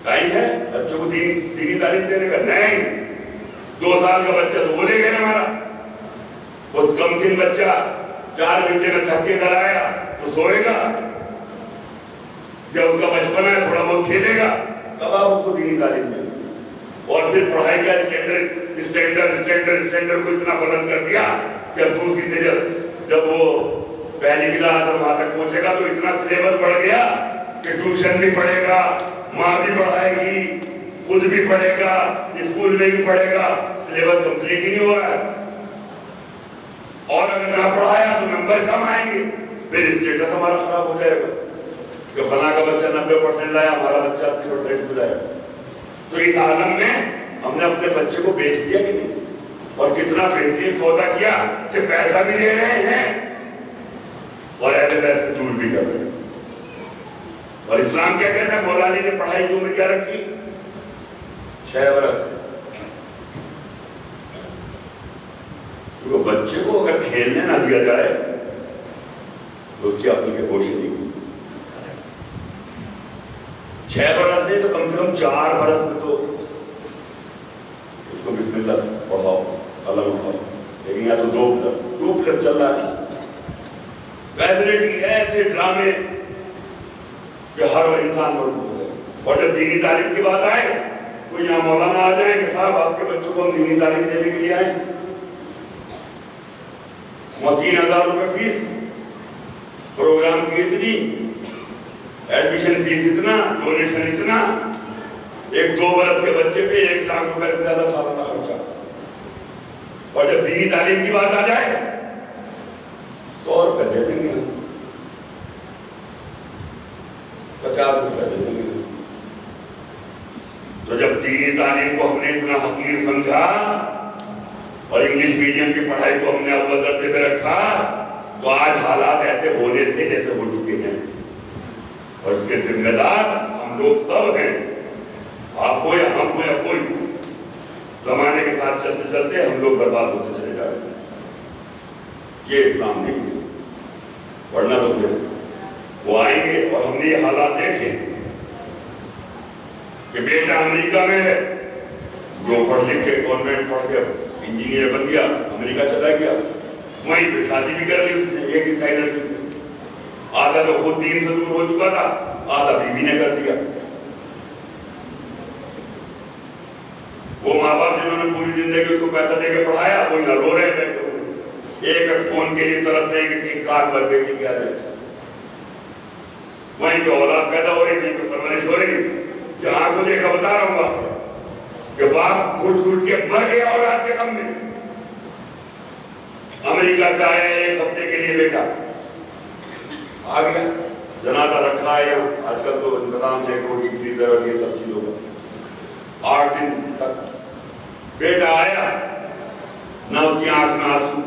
Speaker 1: ٹائم ہے بچوں کو دینی تعلیم دینے کا؟ نہیں۔ 2 سال کا بچہ تو وہ لے گئے ہمارا، وہ کم سن بچہ 4 گھنٹے میں تھک کے گھر آیا تو سوئے گا، یا اس کا بچپن ہے تھوڑا بہت کھیلے گا، کب آپ اس کو دینی تعلیم دیں؟ اور پھر پڑھائی کا اسٹینڈرڈ کو اتنا بلند کر دیا کہ اب دوسری سے جب وہ پہلی کلاس وہاں تک پہنچے گا تو اتنا سلیبس بڑھ گیا کہ ٹیوشن بھی پڑھے گا، ماں بھی پڑھائے گی، خود بھی پڑھے گا، اسکول میں بھی پڑھے گا، سلیبس کمپلیٹ ہی نہیں ہو رہا ہے۔ اور اگر نہ پڑھایا تو نمبر کم آئیں گے، پھر اسٹیٹس ہمارا خراب ہو جائے گا کہ فلاں کا بچہ 90% لایا، ہمارا بچہ 80% لایا۔ تو اس عالم میں ہم نے اپنے بچے کو بیچ دیا کہ نہیں؟ اور کتنا بہترین سودا کیا کہ پیسہ بھی دے رہے ہیں اور اہل بیت سے دور بھی کر رہے ہیں۔ اور اسلام کیا کہتا ہے؟ مولا علی نے پڑھائی کی عمر کیا رکھی؟ 6 برس۔ کیونکہ بچے کو اگر کھیلنے نہ دیا جائے تو اس کی عقل کے ہوش نہیں ہوئی۔ 6 برس نہیں تو کم سے کم 4 برس میں تو اس کو بسم اللہ پڑھاؤ، قلم اٹھاؤ۔ لیکن یا تو 2 پلس چل رہا ہے، فیسلٹی ایسے ڈرامے کہ ہر انسان مربوط ہے۔ اور جب دینی تعلیم کی بات آئے کوئی یہاں مولانا آ جائیں کہ صاحب آپ کے بچوں کو ہم دینی تعلیم دینے کے لیے آئے، وہ 3000 روپے فیس، پروگرام کی اتنی، ایڈمیشن فیس اتنا، ڈونیشن اتنا، ایک 2 برس کے بچے پہ 1 لاکھ روپے سے زیادہ سالانہ خرچہ. اور جب دینی تعلیم کی بات آ جائے 100 روپے دے دیں گے، 50 روپے دے دیں گے. تو جب دینی تعلیم کو ہم نے اتنا حقیر سمجھا اور انگلش میڈیم کی پڑھائی کو ہم نے اول درجے پہ رکھا، تو آج حالات ایسے ہونے تھے جیسے ہو چکے ہیں، اور اس کے ذمہ دار ہم لوگ سب ہیں. آپ کو یا ہم کو یا کوئی، زمانے کے ساتھ چلتے چلتے ہم لوگ برباد ہوتے چلے جا رہے ہیں. یہ اسلام نہیں ہے. ورنہ تو پھر وہ آئیں گے، اور ہم نے یہ حالات دیکھے کہ بیٹا امریکہ میں ہے، جو پڑھ لکھ کے کانوینٹ پڑھ کے انجینئر بن گیا، امریکہ چلا گیا، وہیں پہ شادی بھی کر لی اس نے ایک عیسائی لڑکی سے. آدھا تو خود دین سے دور ہو چکا تھا، آدھا بیوی نے کر دیا. وہ ماں باپ جنہوں نے پوری زندگی اس کو پیسہ دے کے پڑھایا، وہ یہاں رو رہے بیٹھے ہوئے، ایک فون کے لیے ترس رہے کہ ایک کار پر بیٹی کیا جائے. وہیں پہ اولاد پیدا ہو رہی، وہیں پہ پرورش ہو رہی. جہاں کو دیکھا بتا رہا ہوں آپ کہ باپ گھٹ گھٹ کے مر گیا اولاد کے غم میں. امریکہ سے آیا 1 ہفتے کے لیے بیٹا، آ گیا، جنازہ رکھا ہے. آج کل تو انتظام ہے کہ وہ ڈیپ فریزر اور یہ سب چیزوں کا. 8 دن تک بیٹا آیا، نہ اس کی آنکھ میں آنسو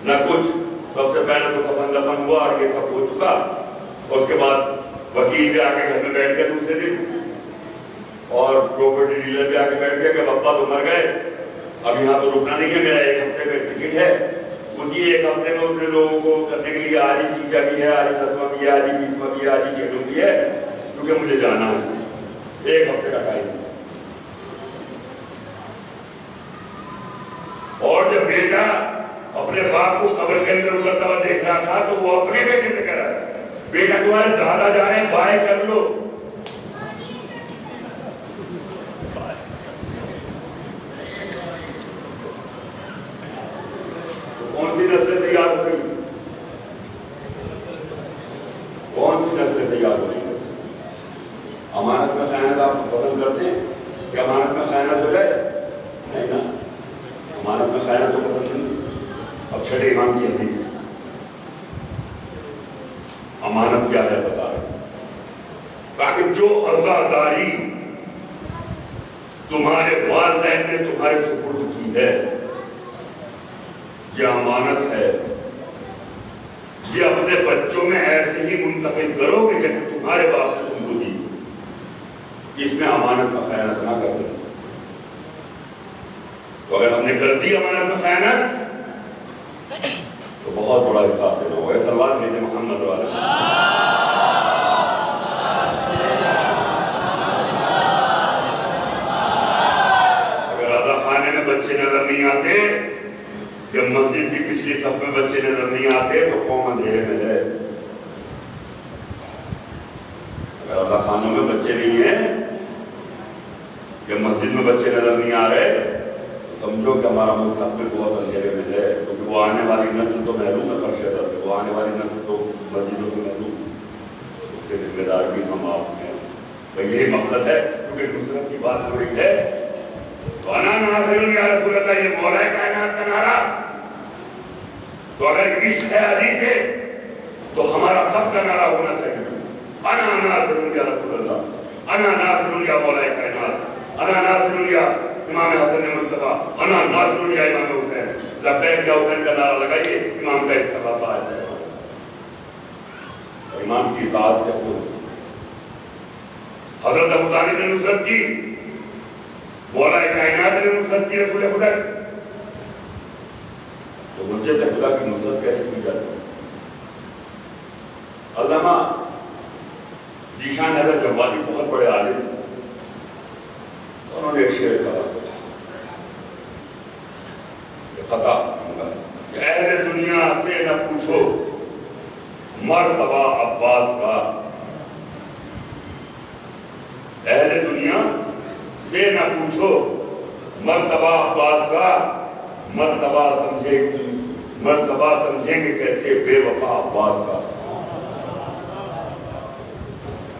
Speaker 1: نہ کچھ. سب سے پہلے تو کفن دفن ہوا اور یہ سب ہو چکا. اس کے بعد وکیل بھی آ کے گھر میں بیٹھ گیا دوسرے دن، اور پراپرٹی ڈیلر بھی آ کے بیٹھ گیا کہ ابا تو مر گئے، اب یہاں تو رکنا نہیں ہے، میرا 1 ہفتے میں ٹکٹ ہے. اسی 1 ہفتے میں اس نے لوگوں کو کرنے کے لیے آج ہی ٹیچا بھی ہے، آج ہی 10واں بھی ہے، آج ہی 20واں بھی ہے، آج ہی 6واں بھی ہے، کیونکہ مجھے جانا ہے. 1 ہفتے کا ٹائم. اور جب بیٹا اپنے باپ کو قبر کے اندر اترتا ہوا دیکھ رہا تھا تو وہ اپنے بیٹے سے کہہ رہا ہے، بیٹا تمہارے دادا جا رہے ہیں، بائے کر لو. کون سی نسلیں تیار ہو رہی ہیں؟ کون سی نسلیں تیار ہو رہی ہیں؟ امانت میں خیانت آپ پسند کرتے ہیں کہ امانت میں خیانت ہو جائے؟ نہیں نا، امانت میں خیانت تو پسند نہیں. اب چھٹے امام کی حدیث، امانت کیا ہے بتا رہے، تاکہ جو عزاداری تمہارے والدین نے تمہارے سپرد کی ہے، یہ امانت ہے. یہ اپنے بچوں میں ایسے ہی منتقل کرو کہ جیسے تمہارے باپ نے تم کو دی. اس میں امانت میں خیانت نہ کر دو. تو اگر ہم نے کر دی امانت میں خیانت تو بہت بڑا حساب دینا ہوگا. صلوات بھیجیں محمد والے. اگر رضا خانے میں بچے نظر نہیں آتے، جب مسجد کی پچھلی صف میں بچے نظر نہیں آتے تو قوم اندھیرے میں ہے. اگر رضا خانوں میں بچے نہیں ہیں، جب مسجد میں بچے نظر نہیں آ رہے، سمجھو کہ ہمارا مستقبل بہت اندھیرے میں ہے. کیونکہ وہ آنے والی نسل تو محروم ہے فرش عزت سے، وہ آنے والی نسل تو مسجدوں سے محروم. اس کے ذمہ دار بھی ہم آپ ہیں. تو یہی مقصد ہے، کیونکہ نصرت کی بات ہو رہی ہے. تو انا ناصر یا رسول اللہ، یہ مولا کائنات کا نعرہ. تو اگر عشق ہے علی سے تو ہمارا سب کا نعرہ ہونا چاہیے، انا ناصر یا رسول اللہ، انا ناصر یا مولا کائنات، انا ناصر یا امام حسن مصطفیٰ، انا ناصر یا امام حسین. لبیک یا حسین کا نعرہ لگائیے، امام کا استغاثہ ہے. امام کی اطاعت کیسے ہو؟ حضرت ابو طالب نے نصرت کی، مولا کائنات نے نصرت کی رسول خدا کی. تو حجت خدا کی نصرت کیسے کی جاتی ہے؟ علامہ ذیشان حضرت جوادی بہت بڑے عالم ہیں. انہوں نے ایک شعر کہا قطع کہ اہل دنیا سے نہ پوچھو مرتبہ عباس کا. اہل دنیا سے نہ پوچھو مرتبہ عباس کا، مرتبہ سمجھیں گے کیسے بے وفا عباس کا۔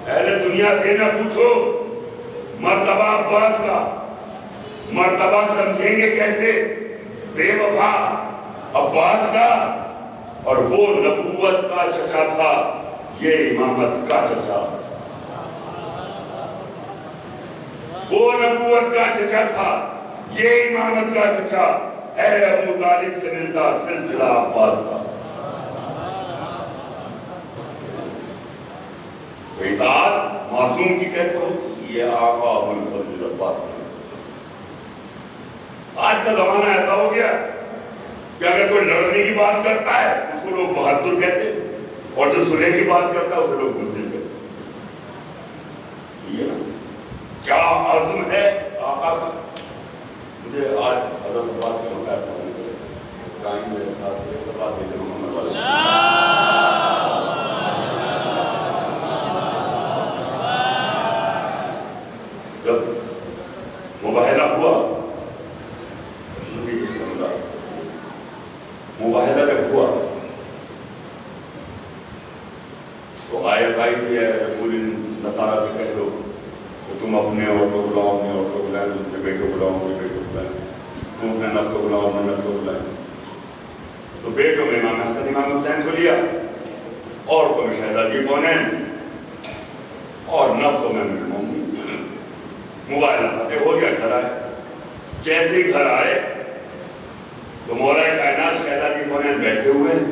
Speaker 1: اہل دنیا سے نہ پوچھو مرتبہ عباس کا، مرتبہ سمجھیں گے کیسے بے وفا عباس کا۔ اور وہ نبوت کا چچا تھا، یہ امامت کا چچا۔ وہ نبوت کا چچا تھا، یہ امامت کا چچا۔ اے ابو طالب سے ملتا سلسلہ عباس کا۔ تو اطاعت معصوم کی کیسے ہوتی؟ یہ آقا ابو الفضل عباس کا۔ آج کا زمانہ ایسا ہو گیا کہ اگر کوئی لڑنے کی بات کرتا ہے اس کو لوگ بہادر کہتے ہیں، اور جو صلح کی بات کرتا ہے اسے لوگ بزدل کہتے ہیں۔ یہ نا کیا عزم ہے آقا کا۔ مجھے آج حضرت عباس کے مسائل پڑھنے کے ٹائم میرے ساتھ سے سبا دیتے محمد والے جب مباہلہ ہوا، مباہلہ جب ہوا تو آیت آئی تھی اے رسول نصارہ سے کہہ دو کہ تم اپنے عورتوں کو بلاؤ، اپنے عورتوں کو بلائیں، تم اپنے بیٹوں کو بلاؤ، اپنے بیٹوں کو بلائیں، تم اپنے نفس کو بلاؤ، اپنے نفس کو بلائیں۔ تو بیٹوں میں امام حسن امام حسین کو لیا، عورتوں میں شہزادی کونین، اور نفسوں میں امیر المومنین۔ مباہلہ فتح ہو گیا، گھر آئے۔ جیسے ہی گھر آئے تو مولا کائنات شہزادی کونین بیٹھے ہوئے ہیں،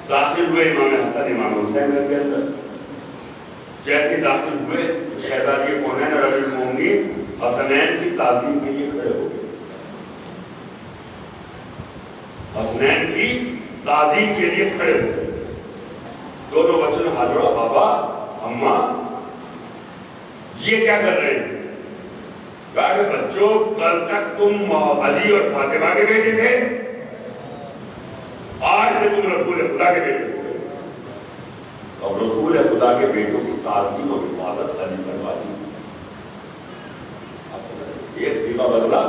Speaker 1: داخل ہوئے امام حسن امام حسین گھر کے اندر۔ جیسے داخل ہوئے شہزادی کونین اور امیر المومنین حسنین کی تعظیم کے لیے کھڑے ہو گئے۔ حسنین کی تعظیم کے لیے کھڑے ہو گئے۔ دونوں بچوں نے ہاتھ جوڑا، بابا اماں یہ کیا کر رہے ہیں؟ کہا کہ بچوں کل تک تم علی اور فاطمہ کے بیٹے تھے، آج سے تم رسول خدا کے بیٹے ہو گئے۔ اور رسول خدا کے بیٹوں کی تعظیم اور حفاظت علی پر واجب۔ ایک سیغہ بدلا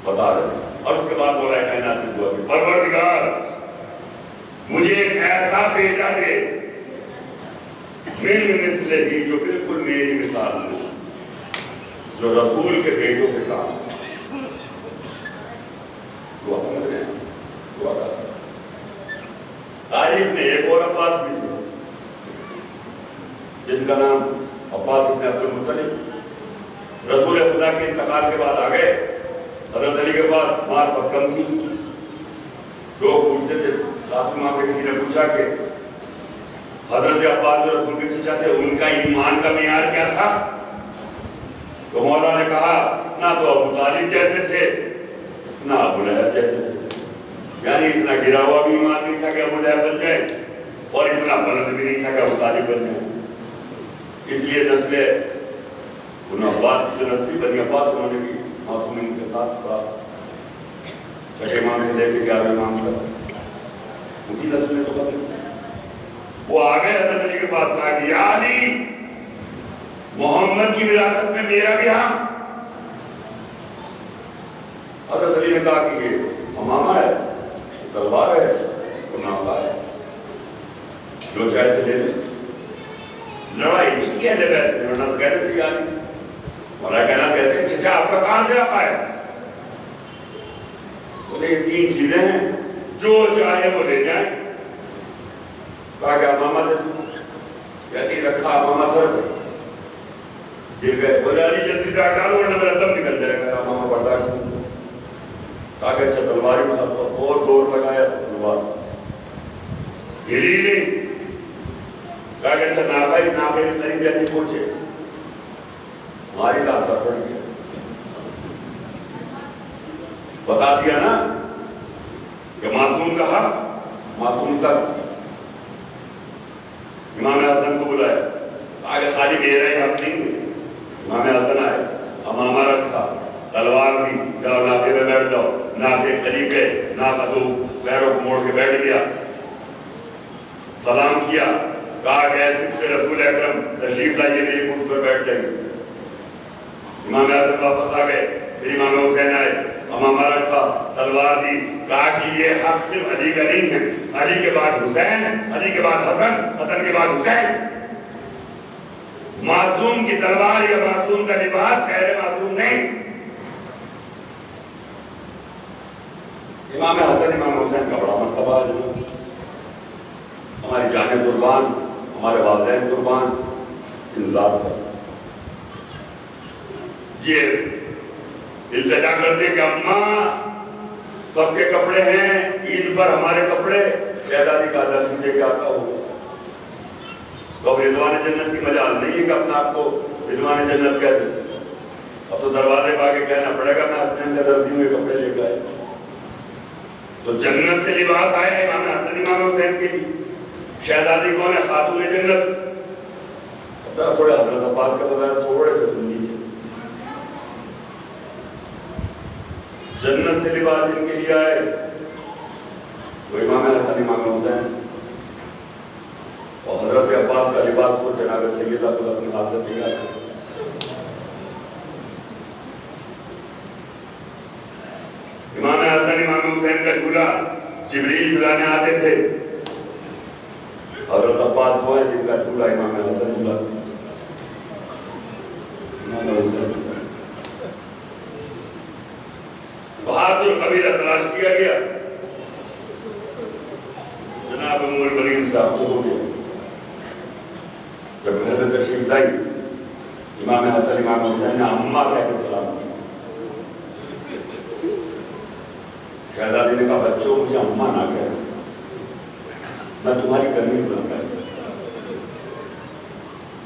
Speaker 1: بتا رہے۔ اور اس کے بعد مولا کائنات نے دعا کی، پروردگار مجھے ایک ایسا بیٹا دے من مثلہ ہی جو بالکل میری مثال ہو، جو رسول کے بیٹوں کے ساتھ۔ دعا سمجھ رہے ہیں؟ دعا کا تاریخ میں ایک اور عباس بھی تھے جن کا نام عباس ابن عبد المطلب۔ رسول خدا کے انتقال کے بعد آ گئے، حضرت علی کے پاس مال بہت کم تھی۔ لوگ پوچھتے تھے، ساتھ ماں کے کسی نے پوچھا کہ حضرت عباس جو رسول کے چچا تھے ان کا ایمان کا معیار کیا تھا؟ تو مولا نے کہا نہ تو ابو طالب جیسے تھے نہ ابو لہب جیسے تھے، یعنی اتنا گرا ہوا بھی ایمان نہیں تھا کہ ابو لہب بن جائے، اور اتنا بلند بھی نہیں تھا کہ ابو طالب بن جائے۔ اس لیے نسل ان عباس کی جو نسل بنی عباس انہوں نے بھی معصومین کے ساتھ تھا، چھٹے امام سے لے کے 11ویں امام تک اسی نسل نے تو قتل۔ وہ آگئے حضرت علی کے پاس، کہا کہ یا علی محمد کی وراثت میں میرا بھی ہاں۔ حضرت علی نے کہا کہ یہ امامہ ہے، تلوار ہے، ناکا ہے، جو چاہے سے لے لیں۔ لڑائی نہیں کی اہل بیت نے، ورنہ تو کہتے تھے یار مولا کائنات کہتے ہیں چچا آپ کا کہاں سے آقا ہے؟ بولے یہ تین چیزیں ہیں، جو چاہے وہ لے جائیں۔ کہا کہ امامہ دے کہتے ہی رکھا امامہ سر پہ گر گئے۔ بولے علی جلدی سے ہٹا لو ورنہ میرا دم نکل جائے گا۔ امامہ برداشت نہیں۔ کہا کہ اچھا تلوار اٹھا دو، اور زور لگایا تلوار ہلی نہیں۔ کہا کہ اچھا ناکا کے قریب جیسے پہنچے ہماری کا اثر پڑ گیا۔ بتا دیا نا کہ معصوم کا حق معصوم تک۔ امام حسن کو بلایا، آگے خالی میرا ہی حق نہیں ہے۔ امام حسن آئے، امامہ رکھا، تلوار دی، جاؤ ناکے پہ بیٹھ جاؤ۔ ناکے قریب گئے، ناکہ دو پیروں کو موڑ کے بیٹھ گیا، سلام کیا، کہا کہ اے سبت رسول اکرم تشریف لائیے میری پشت پر بیٹھ جائیے۔ امام اعظم واپس آ گئے، پھر امام حسین آئے، امامہ رکھا، تلوار دی، کہا کہ یہ حق صرف علی کا نہیں ہے، علی کے بعد حسین، علی کے بعد حسن، حسن کے بعد حسین۔ معصوم کی تلوار یا معصوم کا لباس غیر معصوم نہیں۔ امام حسن امام حسین کا بڑا مرتبہ ہے، ہماری جانیں قربان، ہمارے والدین قربان ان ذات پر۔ یہ التجا کرتے کہ اماں سب کے کپڑے ہیں، عید پر ہمارے کپڑے، شہزادی کا در دیجیے کیا کہو۔ تو اب رضوان جنت کی مجال نہیں ہے کہ اپنا آپ کو رضوان جنت کہہ دیں، اب تو دروازے پا کے کہنا پڑے گا میں حسنین کا در دیے کپڑے لے کے آئے۔ تو جنت سے لباس آیا ہے امام حسن امام حسین کے لیے۔ شہزادی کون ہے؟ خاتون جنت۔ تھوڑے حضرت عباس کا بتایا، تھوڑے سے سن لیجیے۔ جنت سے لباس جن کے لیے آئے وہ امام حسن امام حسین، اور حضرت عباس کا لباس کو جناب سیدہ کو اپنی حاصل دیا۔ امام حسن امام حسین کا جھولا جبریل جھلانے آتے تھے، حضرت عباس وہ ہے جن کا جھولا امام حسن جھولا، امام حسین۔ بہادر قبیلہ تلاش کیا گیا، جناب ام البنین صاحب کو ہو گیا۔ جب گھر میں تشریف لائی امام حسن امام حسین نے اماں کہہ کے سلام کیا۔ شہزادی نے کہا بچوں مجھے اماں نہ کہنا، میں تمہاری کنیز بن گئی۔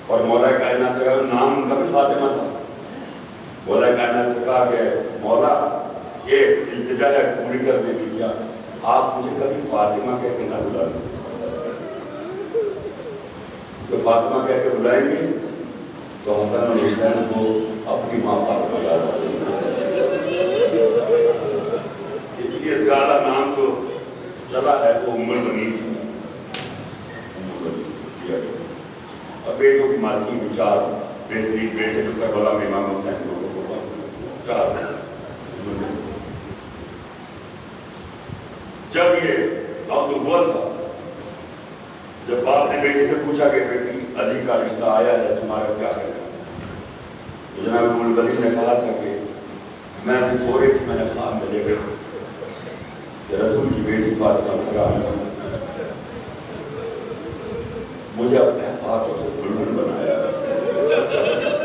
Speaker 1: اور مولا کائنات سے کہا، نام ان کا بھی فاطمہ تھا، مولا کائنات سے کہا کہ مولا یہ التجا ہے پوری کرنے کی، کیا آپ مجھے کبھی فاطمہ کہہ کے نہ بلا دیں؟ تو فاطمہ کہہ کے بلائیں گے تو حسن اور حسین کو اپنی ماں فاطمہ یاد آ جائے گی۔ اس لیے زیادہ نام جو چلا ہے وہ ام البنین دیا گیا۔ اور بیٹوں کی ماتھی میں چار بہترین بیٹے جو کربلا میں امام حسین کو چار۔ جب یہ وقت ہوا تھا، جب باپ نے بیٹی سے پوچھا کہ بیٹی علی کا رشتہ آیا ہے تمہارا کیا کرنا؟ تو جناب ام البنین نے کہا تھا کہ میں ابھی سو رہی تھی، میں نے خواب میں دیکھا کہ رسول کی بیٹی فاطمہ گھر آئی، مجھے اپنے ہاتھوں سے دلہن بنایا۔